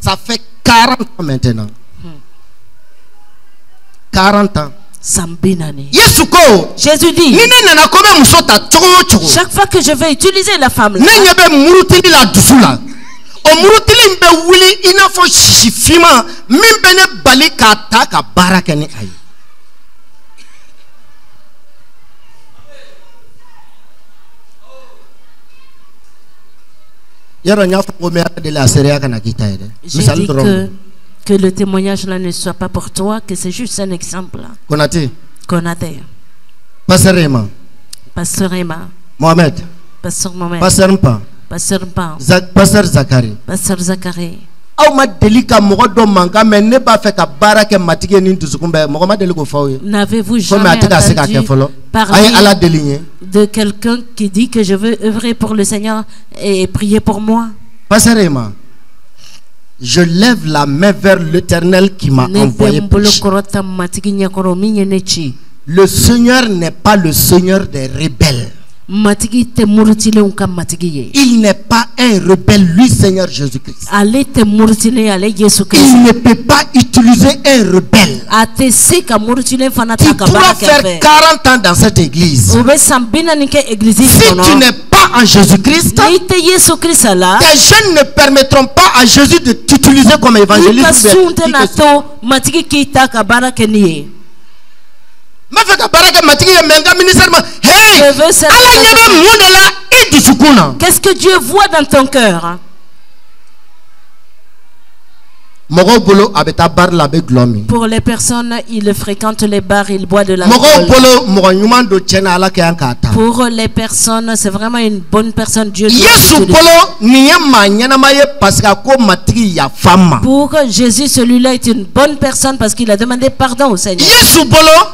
ça fait 40 ans maintenant. 40 ans. Jésus dit, chaque fois que je vais utiliser la femme là, j'ai dit que le témoignage là ne soit pas pour toi, que c'est juste un exemple. Konaté. Pasteur Emma. Mohamed. Pasteur Mohamed. Pasteur Mpa. Pasteur Mpa. Pasteur Zakari. Pasteur Zakari. N'avez-vous jamais entendu parler de quelqu'un qui dit que je veux œuvrer pour le Seigneur et prier pour moi? Pasteur Emma, je lève la main vers l'Éternel qui m'a envoyé pécher. Le Seigneur n'est pas le Seigneur des rebelles. Il n'est pas un rebelle, lui, Seigneur Jésus-Christ. Il ne peut pas utiliser un rebelle qui pourra faire 40 ans dans cette église. Si tu n'es pas en Jésus-Christ, tes jeunes ne permettront pas à Jésus de t'utiliser comme évangéliste. Qu'est-ce que Dieu voit dans ton cœur? Pour les personnes, ils fréquentent les bars, ils boivent de l'alcool. Pour les personnes, c'est vraiment une bonne personne. Dieu pour Jésus, celui-là est une bonne personne parce qu'il a demandé pardon au Seigneur.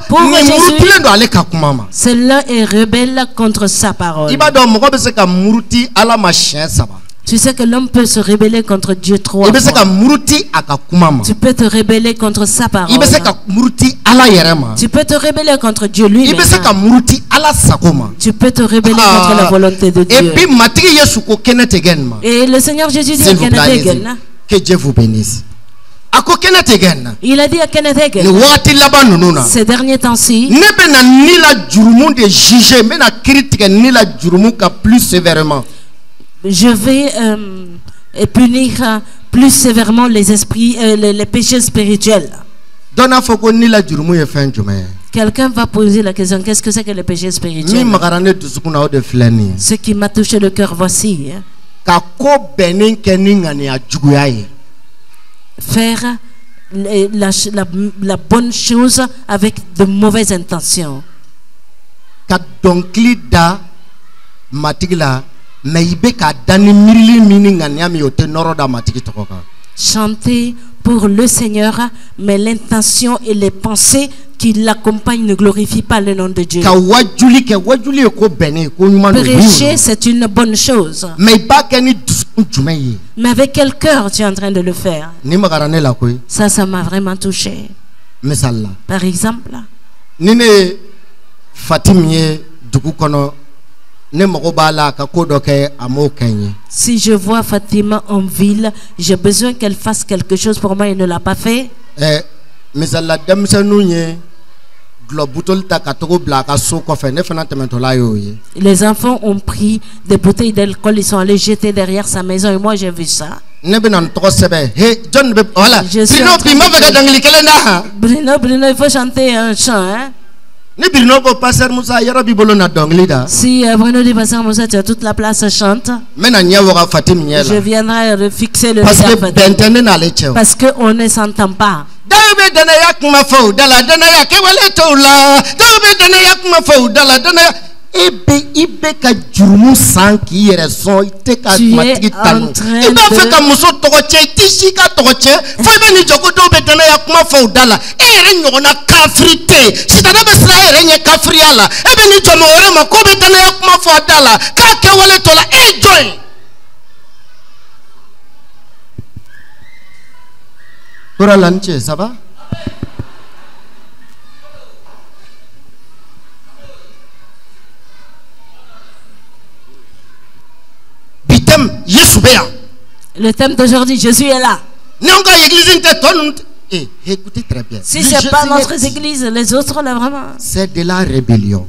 Pour Jésus, celui-là est rebelle contre sa parole. Tu sais que l'homme peut se rebeller contre Dieu 3 fois. Tu peux te rebeller contre sa parole. Tu peux te rebeller contre Dieu lui-même. Tu peux te rebeller contre la volonté de Dieu. Et le Seigneur Jésus dit à Kenneth Hagin, que Dieu vous bénisse. Il a dit à Kenneth Hagin, ces derniers temps-ci, je vais punir plus sévèrement les esprits, les péchés spirituels. Quelqu'un va poser la question, qu'est-ce que c'est que les péchés spirituels? Ce qui m'a touché le cœur, voici. Faire la bonne chose avec de mauvaises intentions. Chanter pour le Seigneur, mais l'intention et les pensées qui l'accompagnent ne glorifient pas le nom de Dieu. Prêcher, c'est une bonne chose. Mais avec quel cœur tu es en train de le faire? Ça m'a vraiment touché. Par exemple, si je vois Fatima en ville, j'ai besoin qu'elle fasse quelque chose pour moi et ne l'a pas fait. Les enfants ont pris des bouteilles d'alcool, ils sont allés jeter derrière sa maison et moi j'ai vu ça. Bruno, il faut chanter un chant, hein? Si Bruno dit Pasteur Moussa, tu as toute la place, chante. Je viendrai fixer le regard parce qu'on ne s'entend pas. Tu es ça va? Le thème d'aujourd'hui, Jésus est là. Écoutez très bien. Si ce n'est pas notre église, les autres là vraiment. C'est de la rébellion.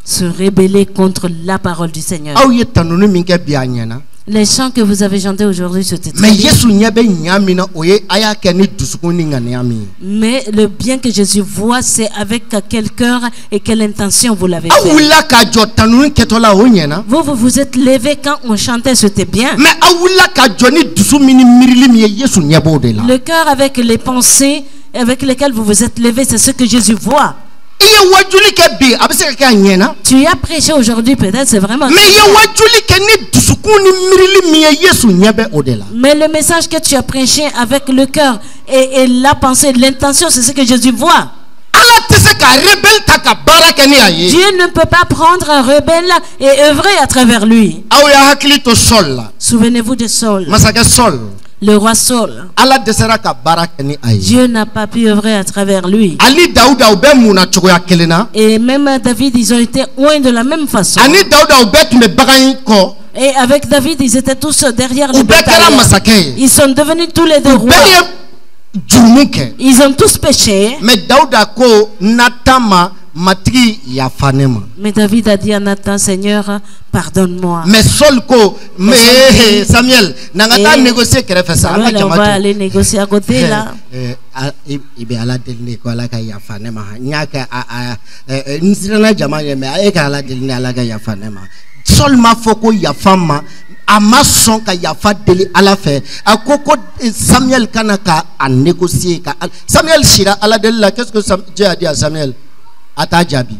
Se rebeller contre la parole du Seigneur. Les chants que vous avez chantés aujourd'hui, c'était très bien. Mais le bien que Jésus voit, c'est avec quel cœur et quelle intention vous l'avez fait. Vous vous êtes levé quand on chantait, c'était bien. Le cœur avec les pensées avec lesquelles vous vous êtes levé, c'est ce que Jésus voit. Tu as prêché aujourd'hui, peut-être c'est vraiment. Mais le message que tu as prêché avec le cœur et la pensée, l'intention, c'est ce que Jésus voit. Dieu ne peut pas prendre un rebelle et œuvrer à travers lui. Souvenez-vous de Saul. Le roi Saul. Dieu n'a pas pu œuvrer à travers lui. Et même David, ils ont été loin de la même façon. Et avec David, ils étaient tous derrière les batailles. Ils sont devenus tous les deux rois. Ils ont tous péché. Mais David a dit à Nathan, Seigneur, pardonne-moi. Mais Samuel, on va aller négocier à côté là. Amason ka yafa deli ala fe akoko Samuel kanaka a négocier ka Samuel shira ala deli la. Qu'est-ce que Dieu a dit à Samuel? Ata jabi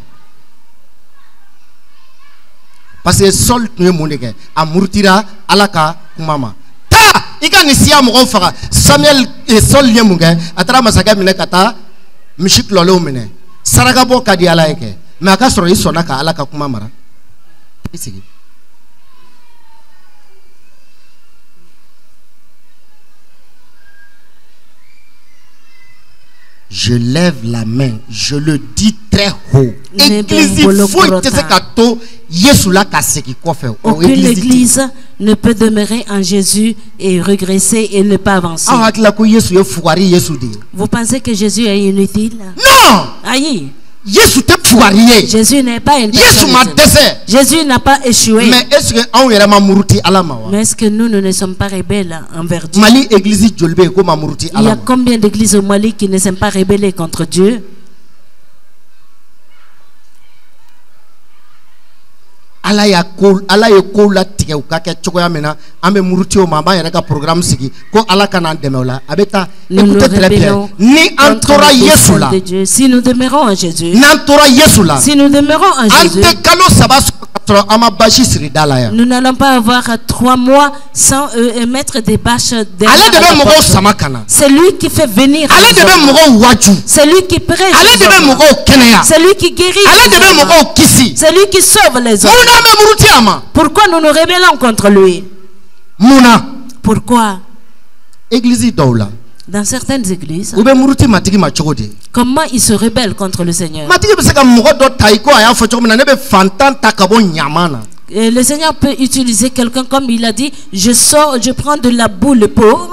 parce que Saul tuye moneke a murtira ala ka kumama ta ika ni siya mo fara Samuel et Saul lié munge atara masaka mine kata mishik lolo mine saraka bo ka di ala yake mais aka soro isona ka ala ka kumamara isigi. Je lève la main, je le dis très haut. Aucune église ne peut demeurer en Jésus et régresser et ne pas avancer. Vous pensez que Jésus est inutile? Non! Aïe! Jésus n'est pas inutile. Jésus n'a pas échoué. Mais est-ce que nous ne sommes pas rebelles envers Dieu? Il y a combien d'églises au Mali qui ne sont pas rebellées contre Dieu? ala ye ko latigɛ u ka kɛ cogoya min na an bɛ muruti o ma an b'an yɛrɛ ka programme sigi ko ala ka n'an dɛmɛ o la a bɛ taa écoutez très bien ni an tora Yesu la si nous demeurons en Jésus n'an tora Yesu la si nous demeurons en Jésus an tɛ kalo saba sɔrɔ an ma bâche siri da la yan nous n'allons pas avoir 3 mois sans mettre des bâches ale de bɛ mɔgɔw sama ka na c'est lui qui fait venir ale de bɛ mɔgɔw waju c'est lui qui prêche ale de bɛ mɔgɔw kɛnɛya c'est lui qui guérit ale de bɛ mɔgɔw kisi c'est lui qui sauve les hommes. Pourquoi nous nous rebellons contre lui? Pourquoi? Dans certaines églises, comment ils se rebellent contre le Seigneur? Et le Seigneur peut utiliser quelqu'un comme il a dit, je prends de la boule pauvre.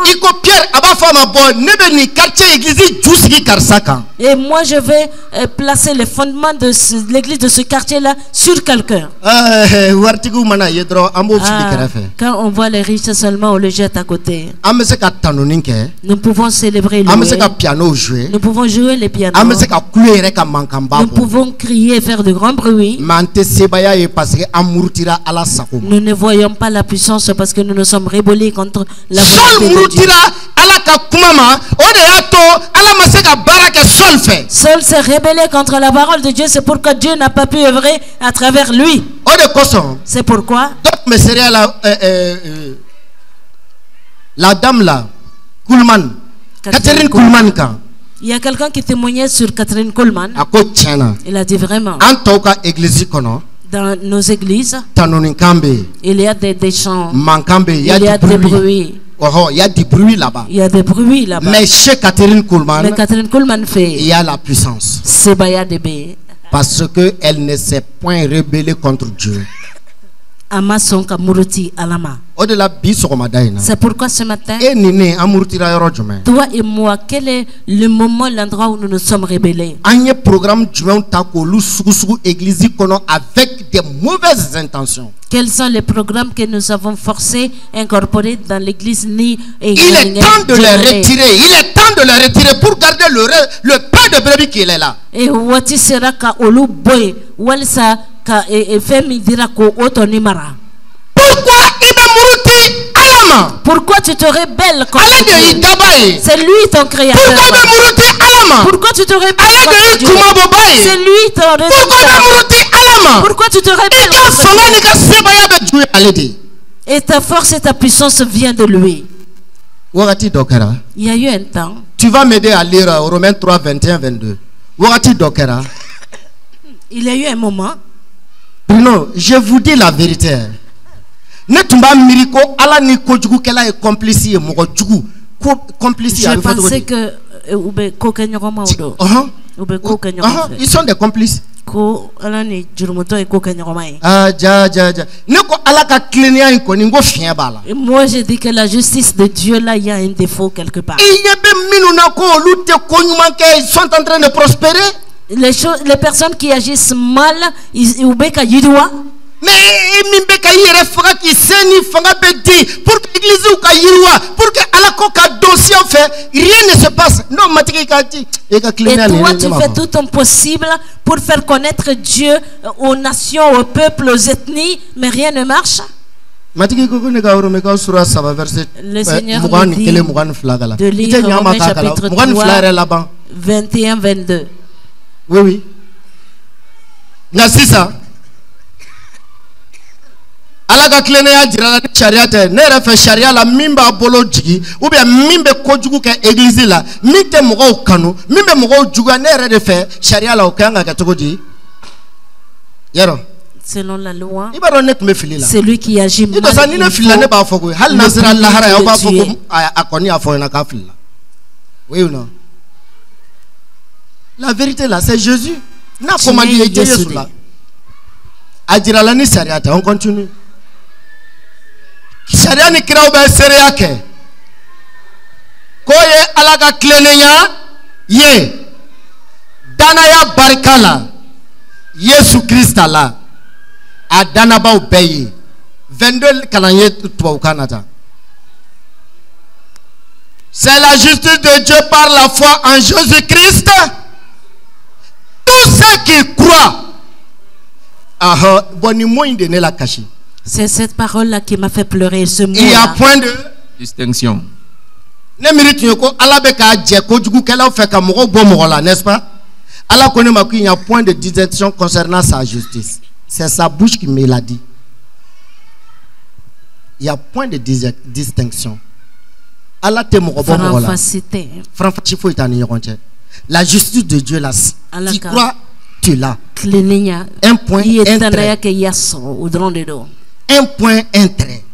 Et moi je vais placer les fondements de l'église de ce quartier-là sur quelqu'un. Quand on voit les riches seulement, on les jette à côté. Nous pouvons célébrer le nous pouvons jouer les pianos. Nous pouvons crier et faire de grands bruits. Nous ne voyons pas la puissance parce que nous nous sommes rebellés contre la volonté de Dieu. Saul s'est rebellé contre la parole de Dieu, c'est pourquoi Dieu n'a pas pu œuvrer à travers lui. C'est pourquoi la dame là, Kuhlman, Catherine Kuhlman, il y a quelqu'un qui témoignait sur Catherine Kuhlman. Il a dit vraiment dans nos églises, il y a des chants, il y a des bruits. Il y a des bruits là-bas. Il y a des bruits là-bas. Mais chez Catherine Kuhlman, fait, il y a la puissance. Parce qu'elle ne s'est point rebellée contre Dieu. C'est pourquoi ce matin, toi et moi, quel est le moment, l'endroit où nous nous sommes rebellés? Avec des mauvaises intentions. Quels sont les programmes que nous avons forcés incorporés dans l'église ni il est temps de les retirer. Il est temps de les retirer pour garder le pain de brebis qui est là. Et pourquoi tu te rebelles contre Dieu? C'est lui ton créateur. Pourquoi tu te rebelles contre Dieu? C'est lui ton rédempteur. Pourquoi tu te rebelles contre Dieu? Et ta force et ta puissance viennent de lui. Il y a eu un temps. Tu vas m'aider à lire Romains 3, 21, 22. Il y a eu un moment. Non, je vous dis la vérité. Ne tumba miriko ala ni kojugu kela est complice et mo jugu complice. Je pensais que ils sont des complices. Moi je dis que la justice de Dieu là, il y a un défaut quelque part. Ils sont en train de prospérer. Les personnes qui agissent mal, mais pour que l'église pour que dossier fait rien ne se passe. Non, et toi tu fais tout ton possible pour faire connaître Dieu aux nations, aux peuples, aux ethnies, mais rien ne marche. Le Seigneur me dit de lire Romains chapitre 3, 21-22. Oui, oui. Nasisa. Alaga klene ya jirala ni sharia te ne refe sharia la mimba bolo jigi ou bien mimbe kojugu ke église la mite mogo kanu mimbe mogo juga ne refe sharia la okanga katogodi yero. Selon la loi, c'est lui qui agit mal. Oui ou non? La vérité là, c'est Jésus. On continue. Sharia ni kira obe seria ke. Koye alaga klenenya ye. Danaya barikala. Yesu Christ Allah. Adanaba obeye 22 calendrier pour Canada. C'est la justice de Dieu par la foi en Jésus-Christ. Tous ceux qui croient. C'est cette parole là qui m'a fait pleurer ce mot. Il y a point de distinction. N'est-ce pas? Allah connaît ma qu'il y a point de distinction concernant sa justice. C'est sa bouche qui me l'a dit. Il y a point de distinction. Allah te la justice de Dieu là. Tu crois, tu l'as. Un point, un trait. Un point, un trait.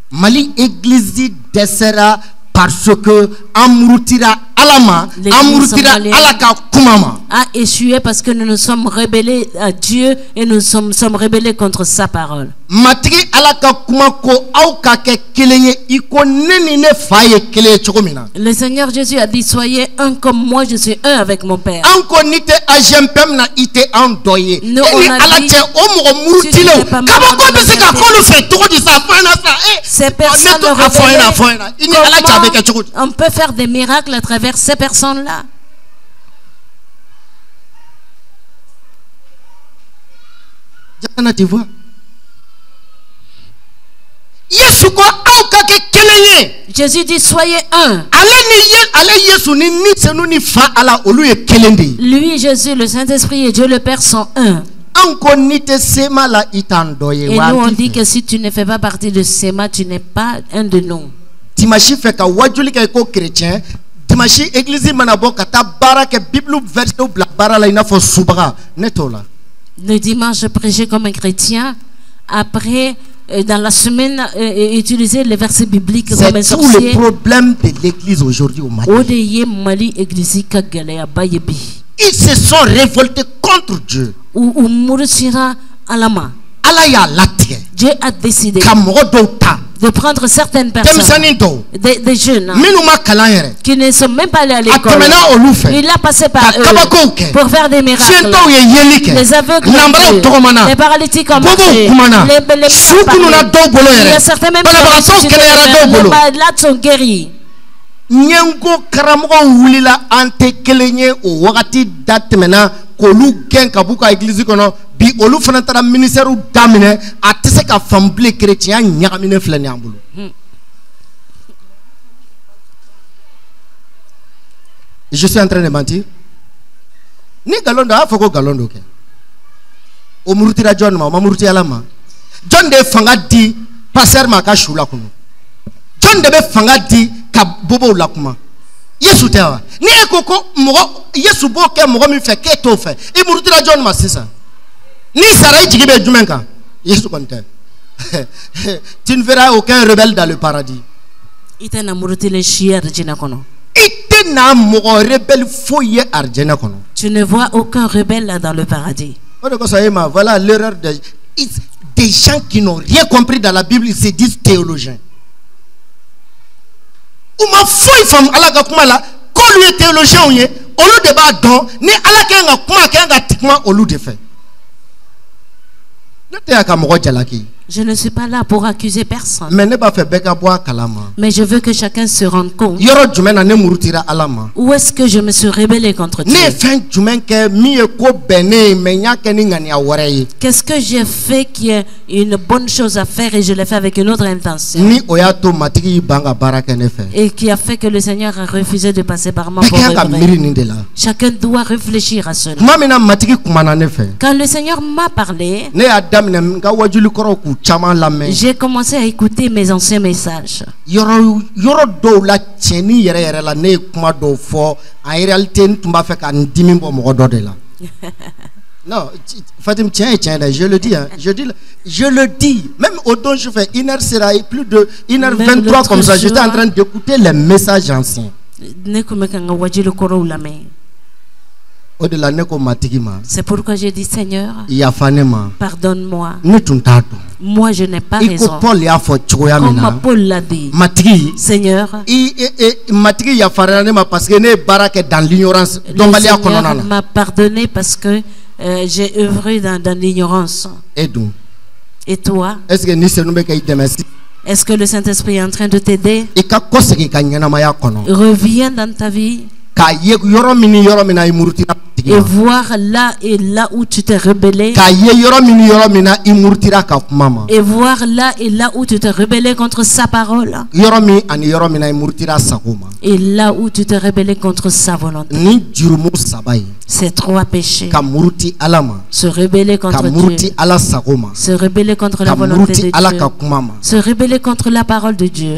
Mali église dessera parce que Amrutira Alama, Amrutira Alaka Kumama a échoué parce que nous nous sommes rebellés à Dieu et nous sommes rebellés contre sa parole. Matri Alaka Kumako Aukake Keleye Iko Nenine Faye Keleye Chokomina. Le Seigneur Jésus a dit soyez un comme moi je suis un avec mon Père. Anko nite ajempem na ite andoye. Nous on a dit ces personnes on peut faire des miracles à travers ces personnes-là. Tu vois? Jésus dit soyez un. Lui, Jésus, le Saint-Esprit et Dieu le Père sont un. Et nous on dit que si tu ne fais pas partie de Séma, tu n'es pas un de nous. Dimanche fait ka wajuli ka ko chrétien dimanche église manabo kata baraka bible verset ou la barala ina fo subra netola. Le dimanche je prêchais comme un chrétien, après dans la semaine utiliser les versets bibliques comme un sorcier. C'est tout le problème de l'église aujourd'hui au Mali. Ils se sont révoltés contre Dieu. Dieu a décidé de prendre certaines personnes, des jeunes qui ne sont même pas allés à l'école. Il a passé par eux pour faire des miracles. Les aveugles, les paralytiques en marché, les il y a certains même qui sont guéris. Nyengo karamogo wulila ante kelenye o wakati datemena kolu gen kabuka église kono bi olu fanatara ministère damine atese ka famble chrétien nyagamine flani ambulu. Je suis en train de mentir. Ni galondo afoko galondo ke. O murutira John ma muruti alama. John de fanga di passer ma ka shula kunu. John de be fanga di ka bobo lakuma. Yesu tewa. Ni ekoko mogo Yesu bo ke mogo mi fe ke to fe. I murutira John ma sisa. Ni sarai jigibe jumenka. Yesu konte. Tu ne verras aucun rebelle dans le paradis. Ite na murutile shia rjina kono. Ite na mogo rebelle foye arjena kono. Tu ne vois aucun rebelle dans le paradis. Voilà l'erreur des gens qui n'ont rien compris dans la Bible, ils se disent théologiens. Uma foi fam alaga kumala ko lui théologien onye olu de ba don ni alaga nga kuma ka nga tikma olu de fait. Note aka mo jalaki Je ne suis pas là pour accuser personne. Mais je veux que chacun se rende compte. Où est-ce que je me suis rebellé contre Dieu? Qu'est-ce que j'ai fait qui est une bonne chose à faire et je l'ai fait avec une autre intention? Et qui a fait que le Seigneur a refusé de passer par moi pour œuvrer. Chacun doit réfléchir à cela. Quand le Seigneur m'a parlé, j'ai commencé à écouter mes anciens messages. Non, Fatim, tiens, je le dis, hein, je le dis. Même au don, je fais 1h, plus de 1h23 comme ça. J'étais en train d'écouter les messages anciens. C'est pourquoi j'ai dit, Seigneur, pardonne-moi. Moi, je n'ai pas raison. Comme Paul l'a dit, Seigneur, le Seigneur m'a pardonné parce que j'ai œuvré dans l'ignorance. Et toi? Est-ce que le Saint-Esprit est en train de t'aider? Reviens dans ta vie et voir là où tu t'es rebellé. Et voir là où tu t'es rebellé contre sa parole. Et là où tu t'es rebellé contre sa volonté. Ces trois péchés. Se rebeller contre Dieu. Se rebeller contre la volonté de Dieu. Se rebeller contre la parole de Dieu.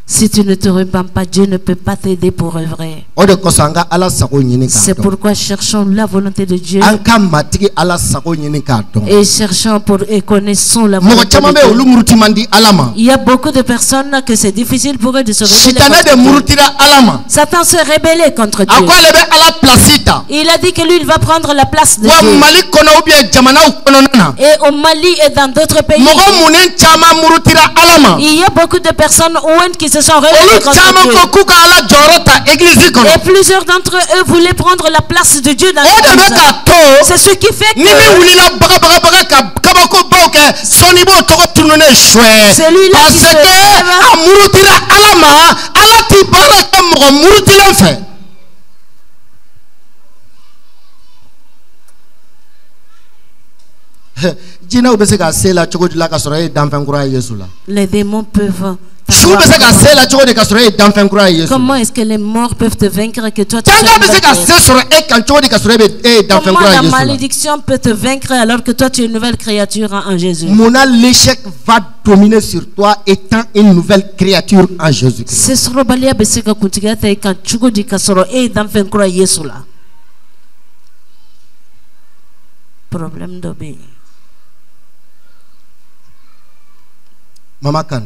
Si tu ne te repens pas, Dieu ne peut pas t'aider pour œuvrer. C'est pourquoi cherchons la volonté de Dieu. Et cherchons et connaissons la volonté de Dieu. Il y a beaucoup de personnes que c'est difficile pour eux de se rebeller contre Dieu. Satan se rebelle contre Dieu. Il a dit que lui, il va prendre la place de Dieu. Et au Mali et dans d'autres pays, il y a beaucoup de personnes qui se sont rebellés contre Dieu. Et plusieurs d'entre eux voulaient prendre la place de Dieu dans l'église. C'est ce qui fait que celui-là qui se les démons peuvent. Comment est-ce que les morts peuvent te vaincre que toi tu Comment la malédiction peut te vaincre alors que toi tu es une nouvelle créature en Jésus? L'échec va dominer sur toi étant une nouvelle créature en Jésus. Problème d'obéir. Maman Kan.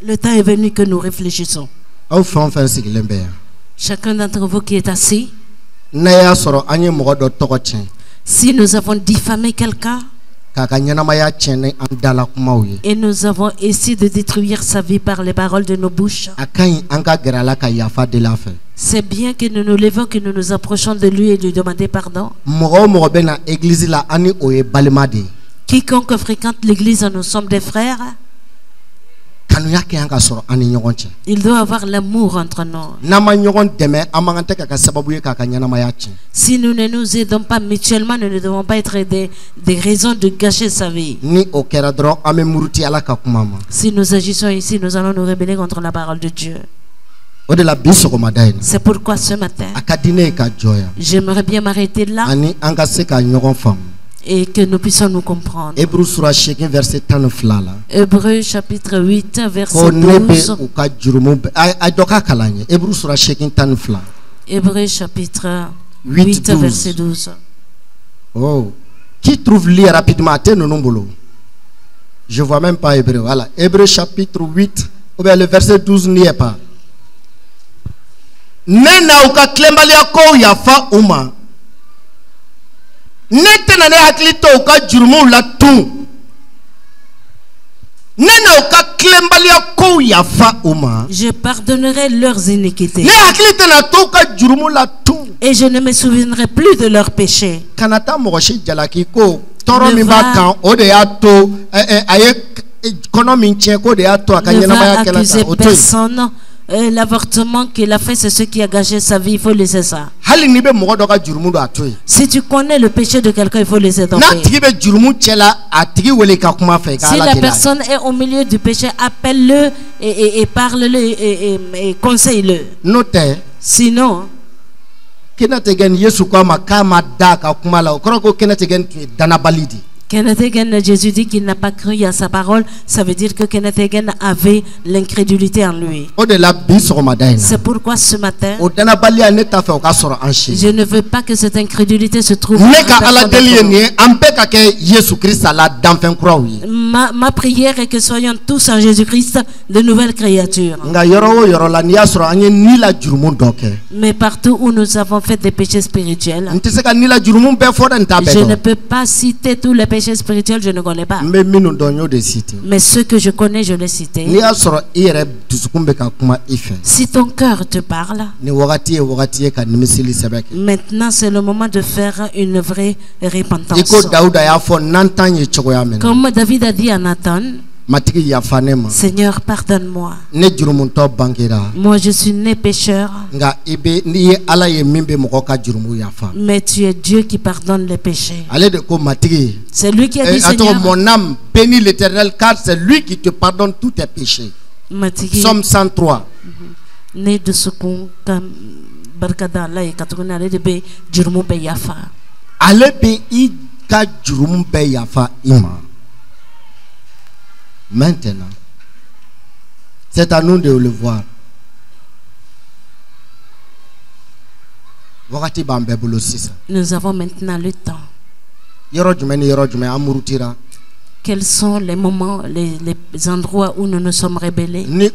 Le temps est venu que nous réfléchissons. Chacun d'entre vous qui est assis, si nous avons diffamé quelqu'un et nous avons essayé de détruire sa vie par les paroles de nos bouches, c'est bien que nous nous levons, que nous nous approchons de lui et lui demander pardon. Quiconque fréquente l'église, nous sommes des frères. Il doit avoir l'amour entre nous. Si nous ne nous aidons pas mutuellement, nous ne devons pas être des raisons de gâcher sa vie. Si nous agissons ici, nous allons nous rebeller contre la parole de Dieu. C'est pourquoi ce matin, j'aimerais bien m'arrêter là et que nous puissions nous comprendre. Hébreux chapitre 8 verset 12. Hébreux chapitre 8 verset 12. Oh, qui trouve lire rapidement? Je vois même pas Hébreux. Voilà, Hébreux chapitre 8, ou bien le verset 12 n'y est pas. Nena uka klembalia ko yafa uma. Nete na ne haklito uka jurumu la tu. Je pardonnerai leurs iniquités. Et je ne me souviendrai plus de leurs péchés. Ne va accuser personne. L'avortement qu'il a fait, c'est ce qui a gâché sa vie. Il faut laisser ça. Si tu connais le péché de quelqu'un, il faut laisser tomber. Si la personne est au milieu du péché, appelle-le et parle-le et conseille-le. Sinon, Kenneth Hagin, Jésus dit qu'il n'a pas cru à sa parole. Ça veut dire que Kenneth Hagin avait l'incrédulité en lui. C'est pourquoi ce matin, je ne veux pas que cette incrédulité se trouve. Ma prière est que soyons tous en Jésus-Christ de nouvelles créatures. Mais partout où nous avons fait des péchés spirituels, je ne peux pas citer tous les péchés spirituels, je ne connais pas. Mais ceux que je connais, je les cite. Si ton cœur te parle, maintenant c'est le moment de faire une vraie repentance. Comme David a dit à Nathan, Seigneur, pardonne-moi. Moi, je suis né pécheur. Mais tu es Dieu qui pardonne les péchés. C'est lui qui a dit, Seigneur, mon âme bénit l'Éternel, car c'est lui qui te pardonne tous tes péchés. Psaume 103. Né de secours, barkada la et katruna le be jurumu be yafa. Alebe I ka jurumu be yafa ima. Maintenant, c'est à nous de le voir. Nous avons maintenant le temps. Quels sont les moments, les endroits où nous nous sommes rebellés? Et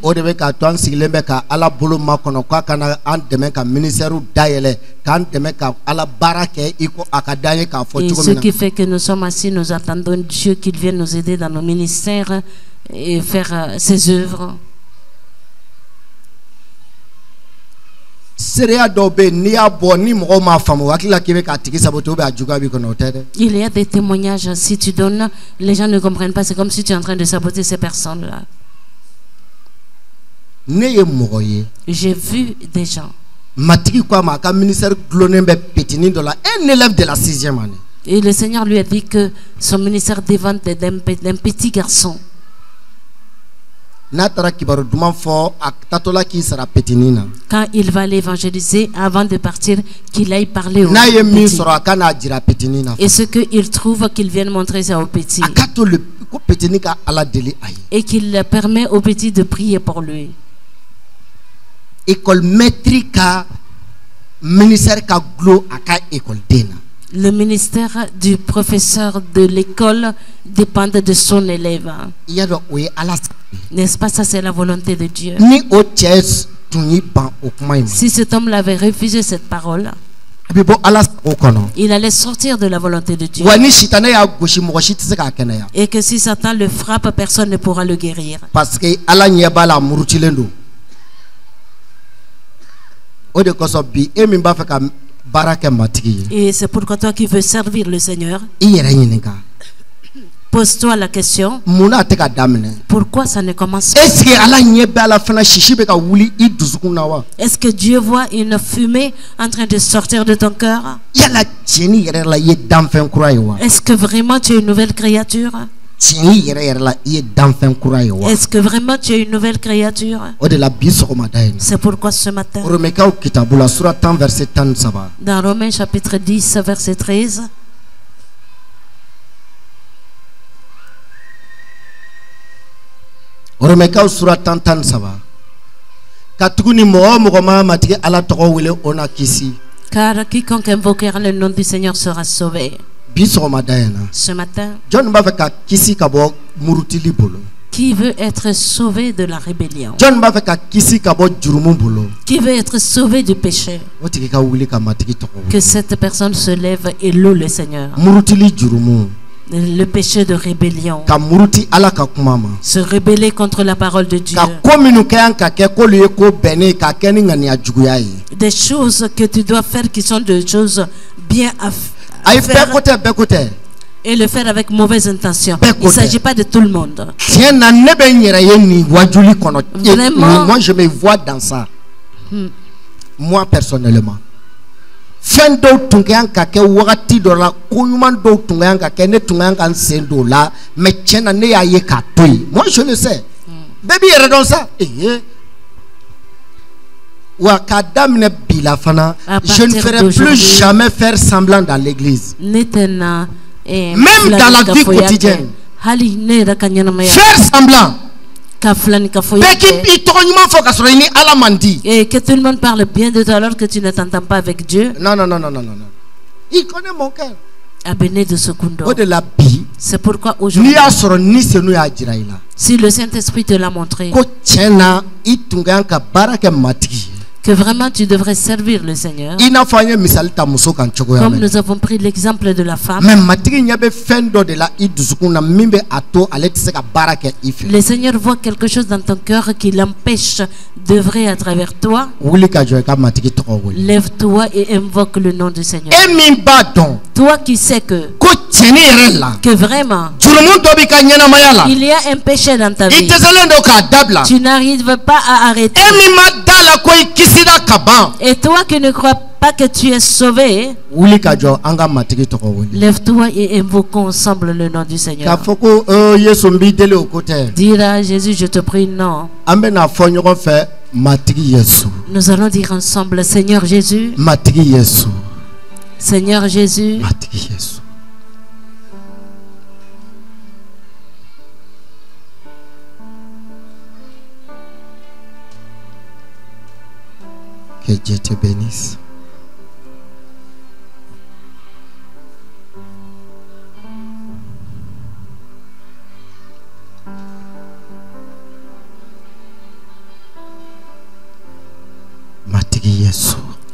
ce qui fait que nous sommes assis, nous attendons Dieu qu'il vienne nous aider dans nos ministères et faire ses œuvres. Il y a des témoignages, si tu donnes, les gens ne comprennent pas, c'est comme si tu es en train de saboter ces personnes-là. J'ai vu des gens. Un élève de la 6e année. Et le Seigneur lui a dit que son ministère dépend d'un petit garçon. Quand il va aller évangéliser, avant de partir, qu'il aille parler au petit. Et ce qu'il trouve, qu'il vienne montrer ça au petit. Et qu'il permet au petit de prier pour lui. Le ministère du professeur de l'école dépend de son élève. N'est-ce pas, ça c'est la volonté de Dieu. Si cet homme l'avait refusé cette parole, il allait sortir de la volonté de Dieu. Et que si Satan le frappe, personne ne pourra le guérir. Parce que et c'est pourquoi toi qui veux servir le Seigneur, pose-toi la question, pourquoi ça ne commence pas? Est-ce que Dieu voit une fumée en train de sortir de ton cœur? Est-ce que vraiment tu es une nouvelle créature? Est-ce que vraiment tu es une nouvelle créature? C'est pourquoi ce matin, dans Romains chapitre 10 verset 13, car quiconque invoquera le nom du Seigneur sera sauvé. Ce matin, qui veut être sauvé de la rébellion? Qui veut être sauvé du péché? Que cette personne se lève et loue le Seigneur. Le péché de rébellion. Se rebeller contre la parole de Dieu. Des choses que tu dois faire qui sont des choses bien à faire. Et le faire avec mauvaise intention. Il ne s'agit pas de tout le monde. Vraiment. Moi, je me vois dans ça. Moi, personnellement. Moi je le sais. Baby est dans ça. Je ne ferai plus jamais faire semblant dans l'église. Même dans la vie quotidienne. Faire semblant. Et que tout le monde parle bien de toi alors que tu ne t'entends pas avec Dieu. Non. Il connaît mon cœur. C'est pourquoi aujourd'hui, si le Saint-Esprit te l'a montré, que vraiment tu devrais servir le Seigneur, comme nous avons pris l'exemple de la femme, le Seigneur voit quelque chose dans ton cœur qui l'empêche d'œuvrer à travers toi. Lève-toi et invoque le nom du Seigneur. Toi qui sais que vraiment il y a un péché dans ta vie, tu n'arrives pas à arrêter. Et toi qui ne crois pas que tu es sauvé, lève-toi et invoquons ensemble le nom du Seigneur. Dira Jésus, je te prie, non. Nous allons dire ensemble, Seigneur Jésus. Seigneur Jésus. Que Dieu te bénisse.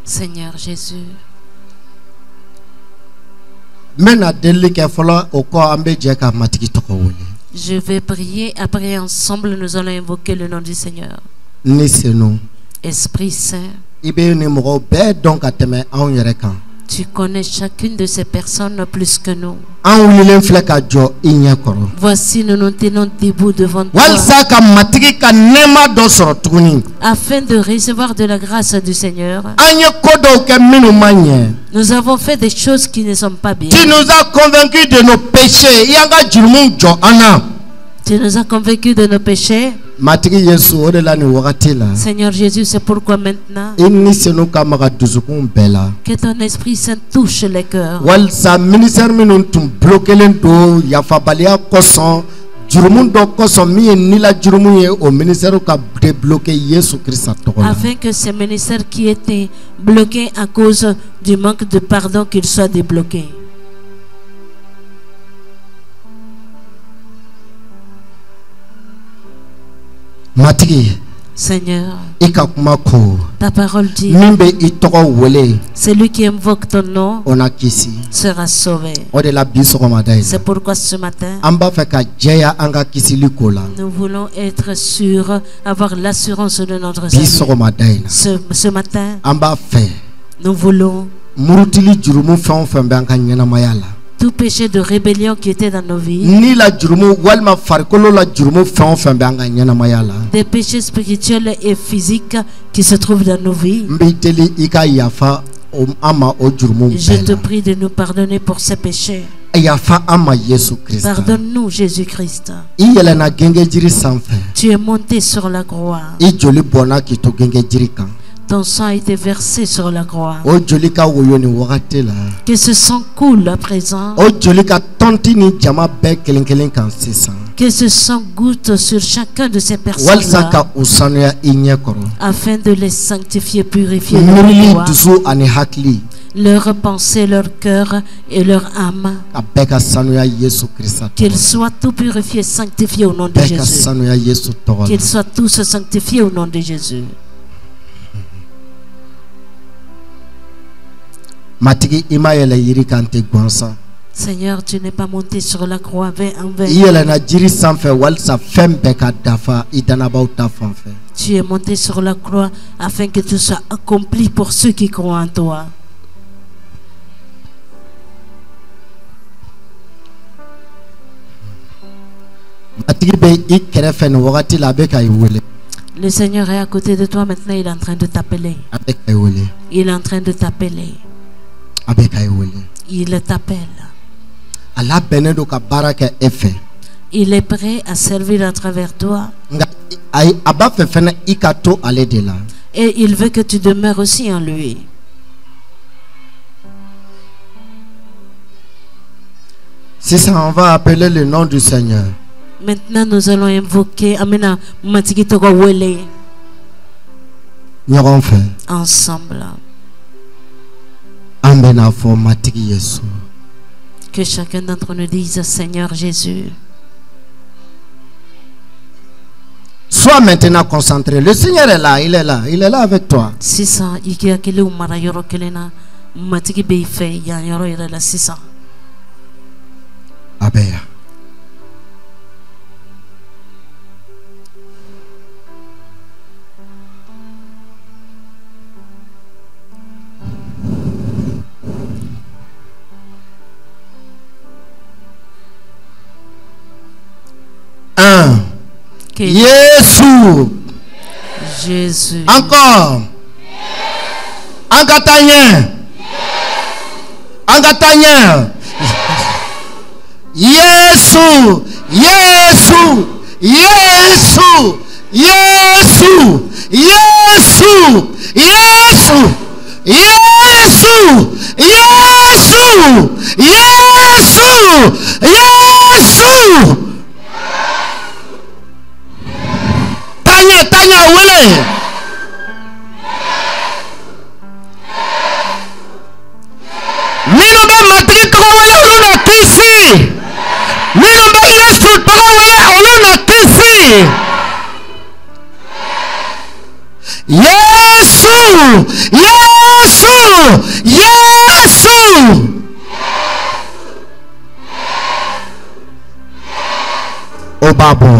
Seigneur Jésus. Je vais prier. Après ensemble nous allons invoquer le nom du Seigneur. Esprit Saint, tu connais chacune de ces personnes plus que nous. Voici, nous nous tenons debout devant toi afin de recevoir de la grâce du Seigneur. Nous avons fait des choses qui ne sont pas bien. Tu nous as convaincus de nos péchés. Tu nous as convaincus de nos péchés. Seigneur Jésus, c'est pourquoi maintenant que ton Esprit Saint touche les cœurs. Afin que ces ministères qui étaient bloqués à cause du manque de pardon qu'ils soient débloqués. Seigneur, ta parole dit, celui qui invoque ton nom sera sauvé. C'est pourquoi ce matin, nous voulons être sûrs, avoir l'assurance de notre salut. Ce matin, nous voulons tout péché de rébellion qui était dans nos vies, des péchés spirituels et physiques qui se trouvent dans nos vies, je te prie de nous pardonner pour ces péchés. Pardonne-nous, Jésus-Christ. Tu es monté sur la croix. Ton sang a été versé sur la croix. Que ce sang coule à présent. Que ce sang goûte sur chacun de ces personnes-là, afin de les sanctifier, purifier leur pensée, leur cœur et leur âme. Qu'ils soient tous purifiés, sanctifiés au nom de Jésus. Qu'ils soient tous sanctifiés au nom de Jésus. Seigneur, tu n'es pas monté sur la croix en vain. Tu es monté sur la croix afin que tout soit accompli pour ceux qui croient en toi. Le Seigneur est à côté de toi maintenant, il est en train de t'appeler. Il est en train de t'appeler. Il t'appelle. Il est prêt à servir à travers toi. Et il veut que tu demeures aussi en lui. C'est ça, on va appeler le nom du Seigneur. Maintenant, nous allons invoquer ensemble. Que chacun d'entre nous dise Seigneur Jésus. Sois maintenant concentré. Le Seigneur est là, il est là, il est là avec toi. Abéa. Jésus. Encore. Angatanien. Angatanien. Jésus. Jésus. Jésus. Jésus. Jésus. Jésus. Jésus. Jésus. Jésus. Jésus. Tanya wele. Minombe matri toka wele oluna kisi. Minombe Yesu toka wele oluna kisi. Yesu. Yesu. Yesu. O Babo.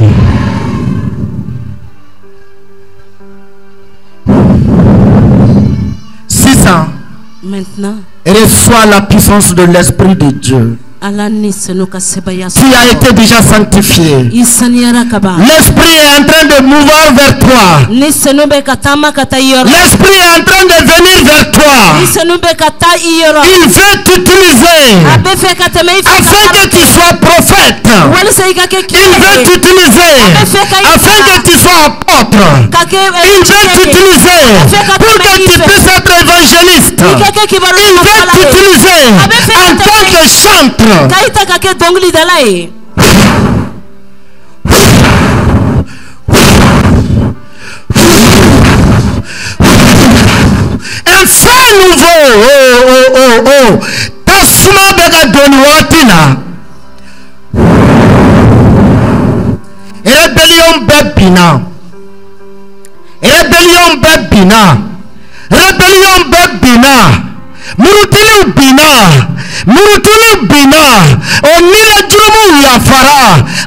Maintenant, reçois la puissance de l'Esprit de Dieu. Tu as été déjà sanctifié. L'Esprit est en train de mouvoir vers toi. L'Esprit est en train de venir vers toi. Il veut t'utiliser afin que tu sois prophète. Il veut t'utiliser afin que tu sois apôtre. Il veut t'utiliser pour que tu puisses être évangéliste. Il veut t'utiliser en tant que chanteur. Un feu nouveau. Tasuma bega doni watina. Rébellion bebina. Rébellion bebina. Rébellion bebina. Murutili bina. Murutili bina. Onila jurumu yafara.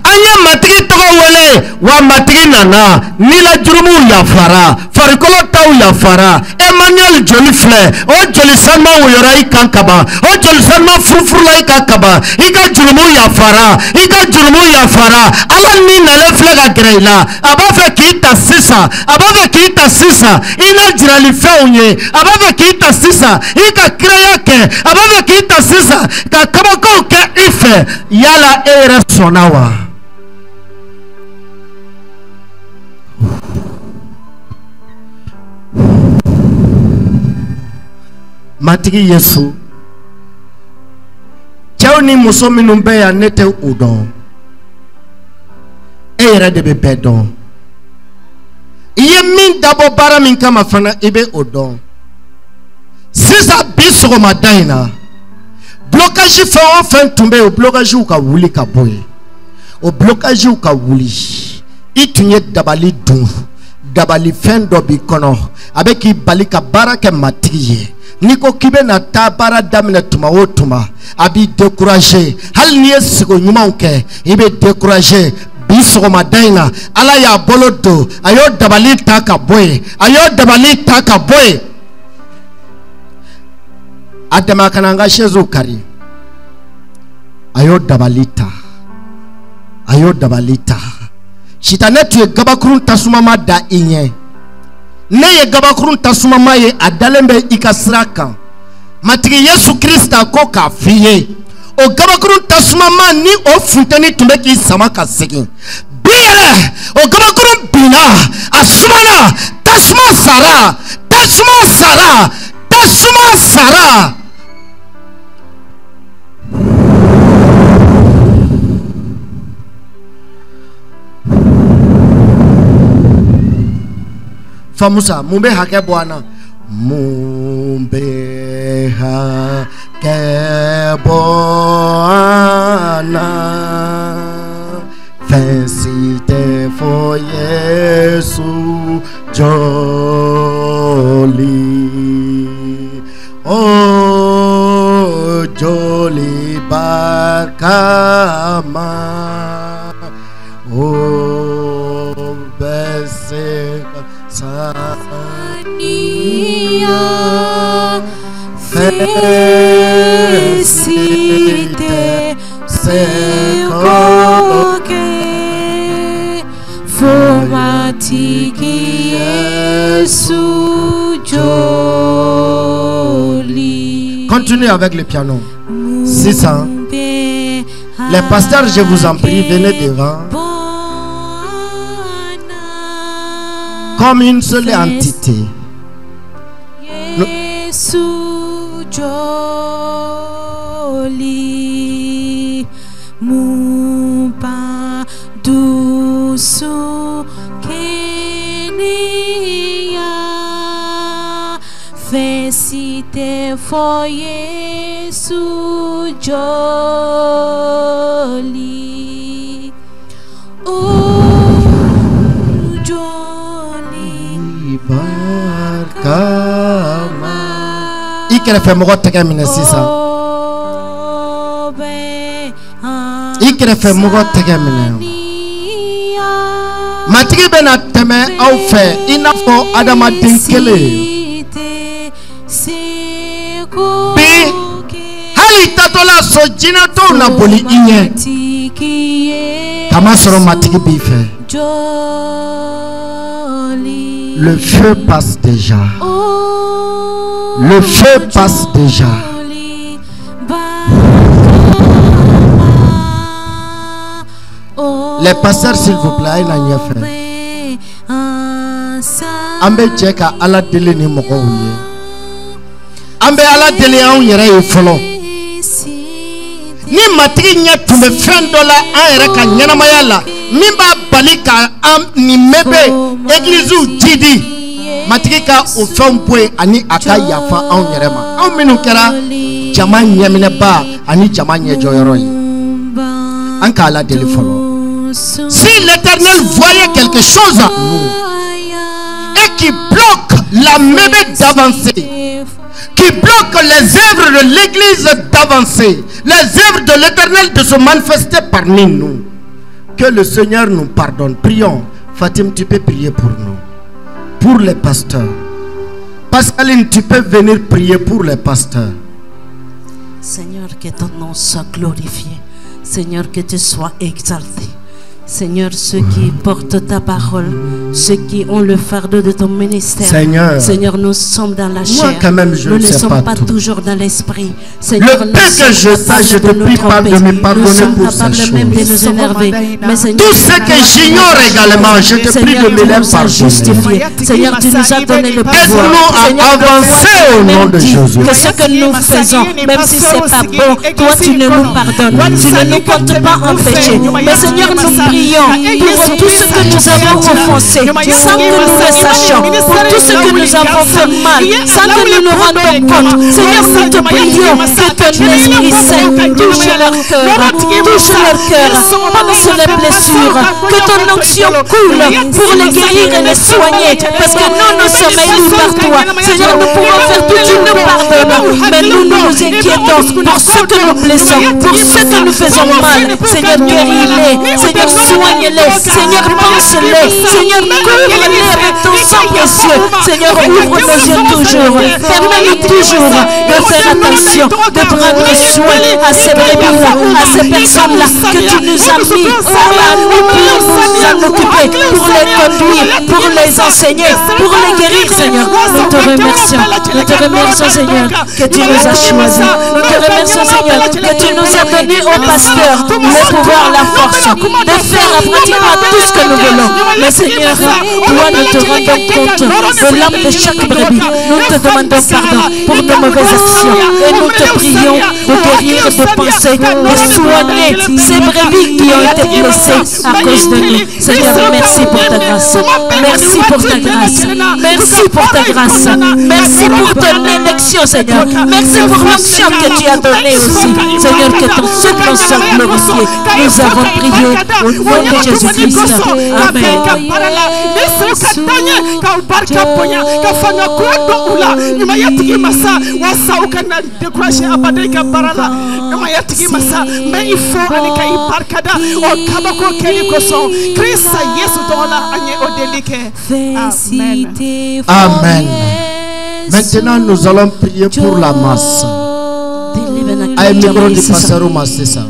Anya matigi togo wele. Wa matigi nana. Nila jurumu yafara. Farikolo tau yafara. Emmanuel joli fleur. O joli sanma uyora ikankaba. O joli sanma furfurla ikankaba. Ika jurumu yafara. Ika jurumu yafara. Ala ni nale flega greila. Abafe kita sisa. Abafe kita sisa. Ina jirali feunye. Abafe kita sisa. Ika kreya ke. Abafe kita sisa. Ka kabako ke ife. Yala ere sonawa. Matigi Yesu. Chao ni muso minumbe ya nete udon. Ere de bebedon. Iye min dabo bara min kama fana ibe udon. Sisa biso madaina. Blocage fa enfin tomber au blocage ou ka wuli ka boye. Au blocage ou ka wuli. Itunye dabali dun. Dabali fen dobi kono. Avec i balika barake matigi. Niko kibe na tabara damine tuma o tuma abi découragé hal ni esigo nyuma nke ibe découragé biso madaina ala ya bolodo ayo dabali taka boy adama kananga shezo kari ayo dabalita shitanetu ye gabakurun tasumama da inye ne ye gabakurun tasumama ye adalembe ikasraka matigi Yesu Krista ko ka fiye o gabakurun tasumama ni o funteni tumbe ki sama ka segin biere o gabakurun bina asumana tasuma sara Famusa mumbe hake bwana mumbe hake bwana fencite for Yesu jolly oh jolly bakama oh bese Sania felicite secoque formatiki Yesu joli. Continuez avec le piano. 600. Les pasteurs, je vous en prie, venez devant. Comme une seule entité. Yesu joli mupa dusu kenia fesite for Yesu joli barkama ikere fe mogo tege mine sisa ikere fe mogo tege mine matigi bena teme au fe inafo adama dinkele bi hali tatola so jina to na boli inye kama soro matigi bi fe le feu passe déjà. Le feu passe déjà. Les pasteurs, s'il vous plaît, il n'a fait. Ambe cheka ala dele ni moko uye. Ambe ala dele ya unyere yufolo. Ni matri nya tume fendola aere ka nyana mayala. Mimba balika am ni mebe eglizu jidi. Matrika o fempwe ani aka yafa an yerema. An minu kera jama nyemine ba ani jama nyejoyoro yi. Anka ala dele folo. Si l'Éternel voyait quelque chose à nous et qui bloque la mébé d'avancer, qui bloque les œuvres de l'Église d'avancer, les œuvres de l'Éternel de se manifester parmi nous, que le Seigneur nous pardonne. Prions. Fatim, tu peux prier pour nous, pour les pasteurs. Pascaline, tu peux venir prier pour les pasteurs. Seigneur, que ton nom soit glorifié. Seigneur, que tu sois exalté. Seigneur, ceux qui portent ta parole, ceux qui ont le fardeau de ton ministère, Seigneur, nous sommes dans la chair, nous ne sommes pas toujours dans l'esprit. Seigneur, le peu que je sache, je te prie de me pardonner pour ces choses. Même de nous énerver. Mais Seigneur, tout ce que j'ignore également, je te prie de me les pardonner. Seigneur, tu nous as donné le pouvoir. Aide-nous à avancer au nom de Jésus. Que ce que nous faisons, même si ce n'est pas bon, toi tu ne nous pardonnes. Tu ne nous portes pas en péché. Mais Seigneur, nous prions prions pour tout ce que nous avons offensé, sans que nous le sachions, pour tout ce que nous avons fait mal, sans que nous nous rendons compte. Seigneur, nous te prions que ton Esprit Saint touche leur cœur, pense les blessures, que ton onction coule pour les guérir et les soigner, parce que nous sommes élus par toi. Seigneur, nous pouvons faire tout, tu nous pardonnes, mais nous nous inquiétons pour ceux que nous blessons, pour ceux que nous faisons mal. Seigneur, guéris-les, Seigneur, soigne-les, Seigneur, pense-les, Seigneur, couvre-les avec ton sang précieux. Seigneur, ouvre nos yeux toujours, permets-nous toujours de faire attention, de prendre soin à ces brebis-là, à ces personnes-là que tu nous as mis à nous pour nous en occuper, pour les conduire, pour les enseigner, pour les guérir, Seigneur. Nous te remercions, Seigneur, que tu nous as choisis. Nous te remercions, Seigneur, que tu nous as donné au pasteur le pouvoir, la force de faire pratiquement tout ce que nous voulons. Mais Seigneur, toi, nous te rendons compte de l'âme de chaque brebis. Nous te demandons pardon pour nos mauvaises actions et nous te prions de guérir, de penser, de soigner ces brebis qui ont été blessées à cause de nous. Seigneur, merci pour ta grâce. Merci pour ta grâce. Merci pour ta grâce. Merci pour ton élection, Seigneur. Merci pour l'onction que tu as donnée aussi. Seigneur, que ton nom soit glorifié. Nous avons prié au nom de Jésus-Christ. Amen. Amen. Maintenant, nous allons prier pour la masse. Aïe, micro du pasteur ou masse, c'est ça.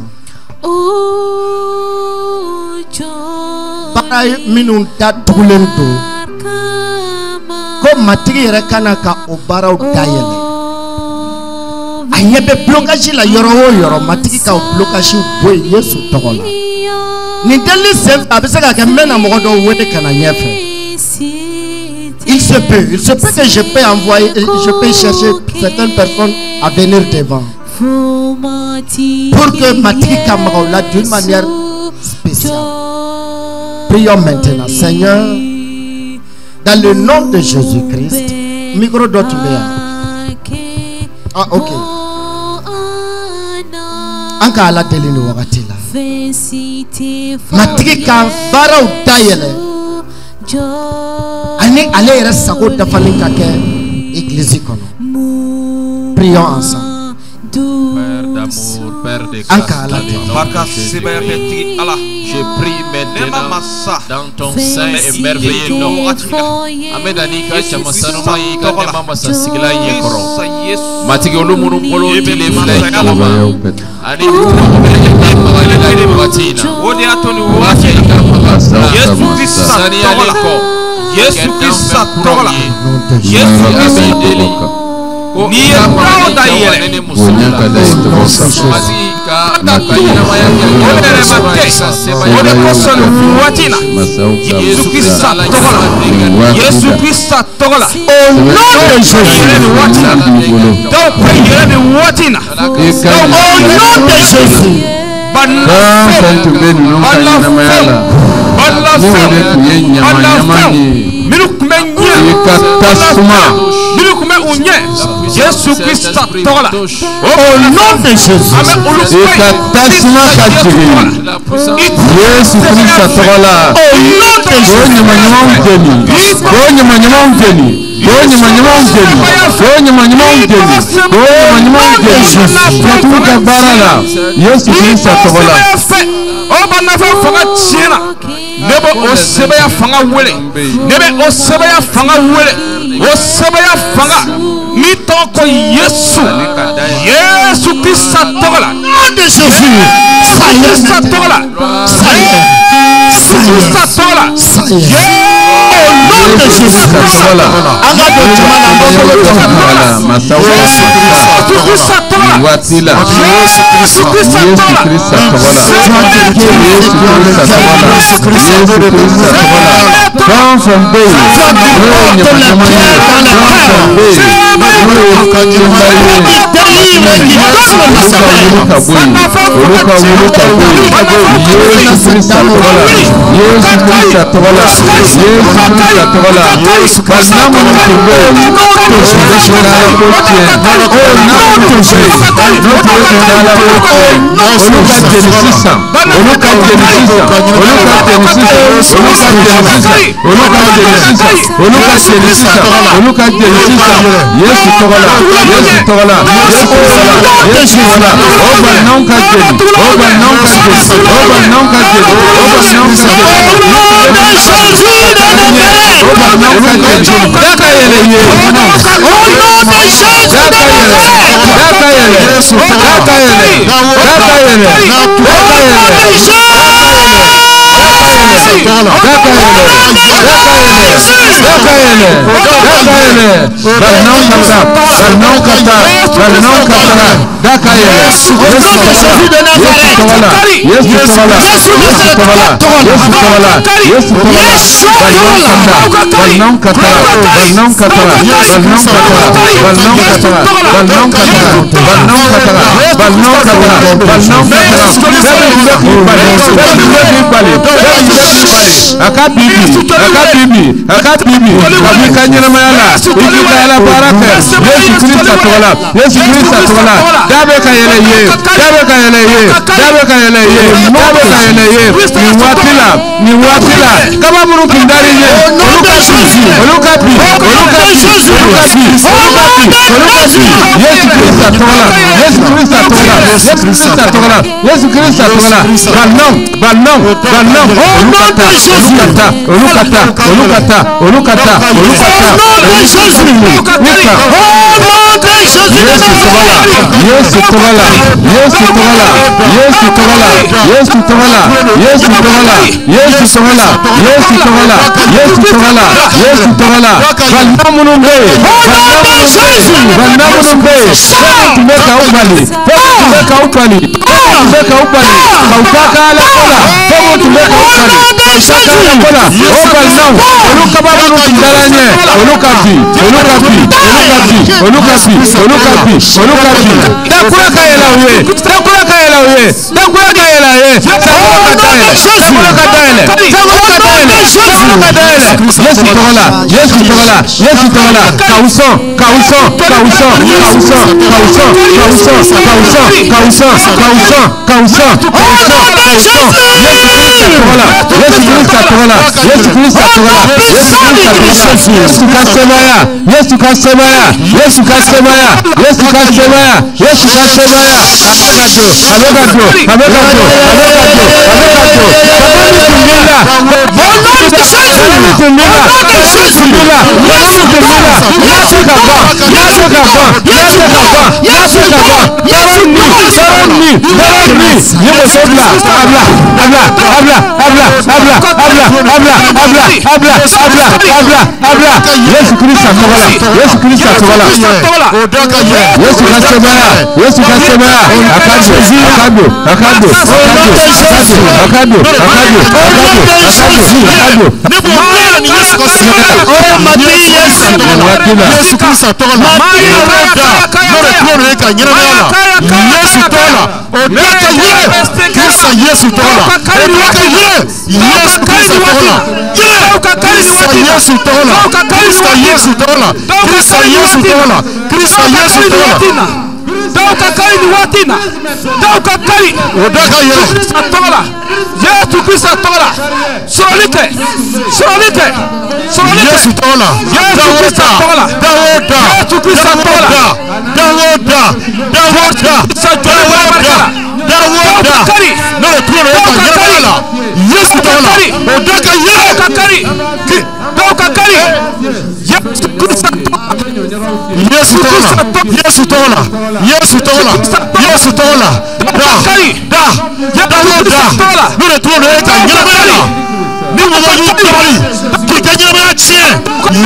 Pareil, minun ta doulendo. Comme matri rekanaka au bara ou tayele. Aïe, be blocage la yoro matri ka au blocage ou boy yesu togola. Ni deli sef abisaka kemena mogodo wede kana nyefe. Il se peut que je peux chercher certaines personnes à venir devant pour que Matri Kamarola d'une manière spéciale. Prions maintenant, Seigneur, dans le nom de Jésus-Christ. Micro d'autre. Ah, ok. Anka ala telini wakatila. Matri Kamara ou Tayele. Allez reste sa côte de famille église. Prions ensemble. Père d'amour, Père de grâce, je prie maintenant dans ton saint et merveilleux nom. Amedanika chamasano maika mama sasigla yekoro. Matigi olumuru polo tele flay kalama. Ani ele batina. Wodi atoni wati kamasa. Yesu Christ sani aleko. Yesu Christ tola. Yesu Christ ni bravo da yele onyaka da itosa mazika nakayina mayaka ole kosolo watina Yesu Christ tola Yesu Christ tola au nom de Jésus donc priez le watina au nom de Jésus Jésus Christ tola au nom de Jésus. Jésus Christ tola Yesu Christ tola Obanafa fanga china nebo osebeya fanga wele nebe osebeya fanga wele osebeya fanga mitoko Yesu Yesu Christ tola nom de Jésus Christ tola Christ tola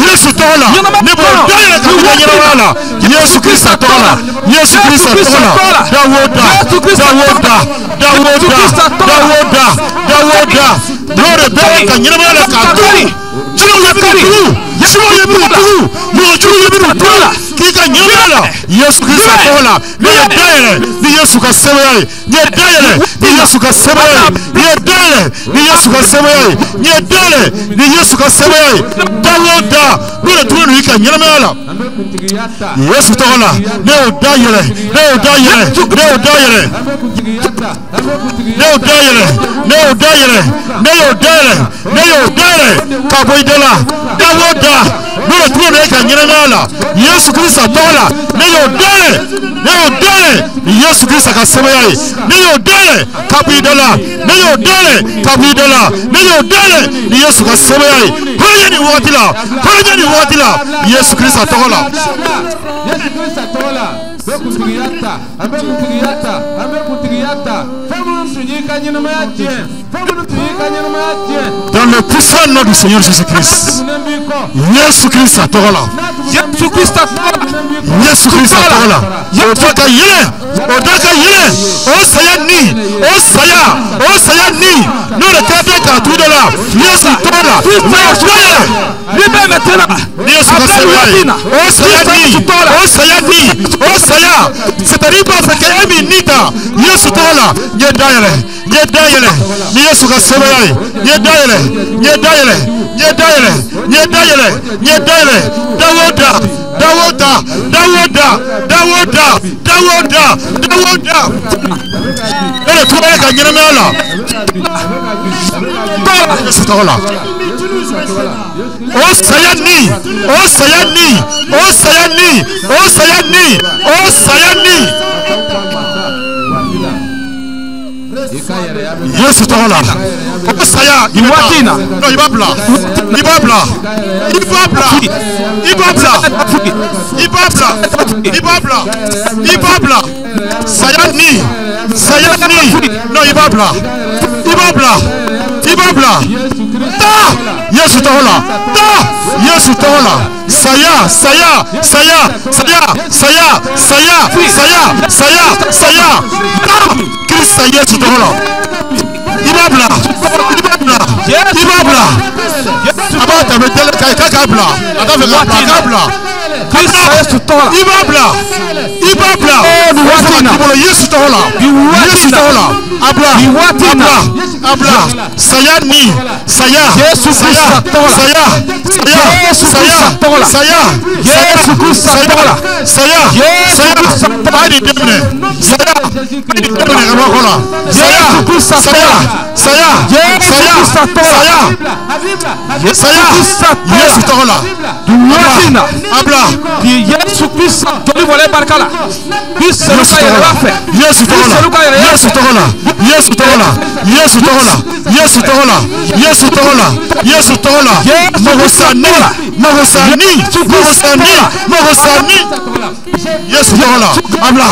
Yesu tola nebo dayele kabila nyirala Yesu Kristo tola Yesu Kristo tola Dawoda Glory be ka nyirala ka Kika nyamala Yesu Kristo tola ni dayele ni Yesu ka sebeye ni dayele ni Yesu ka sebeye ni dayele ni Yesu ka sebeye ni dayele ni Yesu ka sebeye Dawoda ni tunu ika nyamala Yesu tola ni dayele kaboidela Dawoda ni tunu ika nyamala Yesu Kristo tola ni dayele ni Yesu Kristo ka sebeye ni dayele kaboidela ni Yesu ka sebeye hoye ni wotila Yesu Kristo tola dans le puissant nom du Seigneur Jésus-Christ. Yesu Kristo tola Odaka yele Osaya ni no le tete ka tout de là Yesu tola Osaya c'est-à-dire parce que eminita Yesu tola nyedayele ni Yesu ka sebeye nyedayele Dawoda ele tuwe ka nyemela Yesu tola Osaya ni Yesu tola Osaya iwatina no ibabla sayani no ibabla Yesu tola saya Krista Yesu tola ibabla abata metele kabla Yesu tola Yesu tola abla sayani Yesu Kristo tola Yesu Kristo tola Yesu Kristo tola badi demne Yesu Kristo tola Yesu tola abla Yesu Kristo toli vole barkala Yesu tola Mahosani Yesu tola abla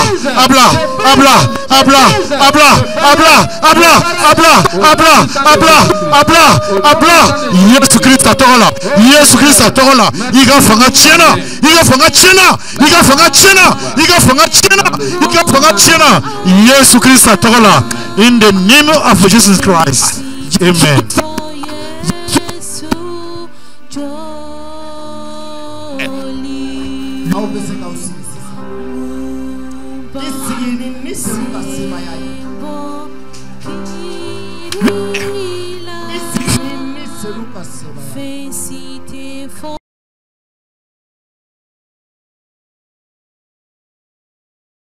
Yesu Kristo tola iga fanga chena Yesu Kristo tola in the name of Jesus Christ. Amen.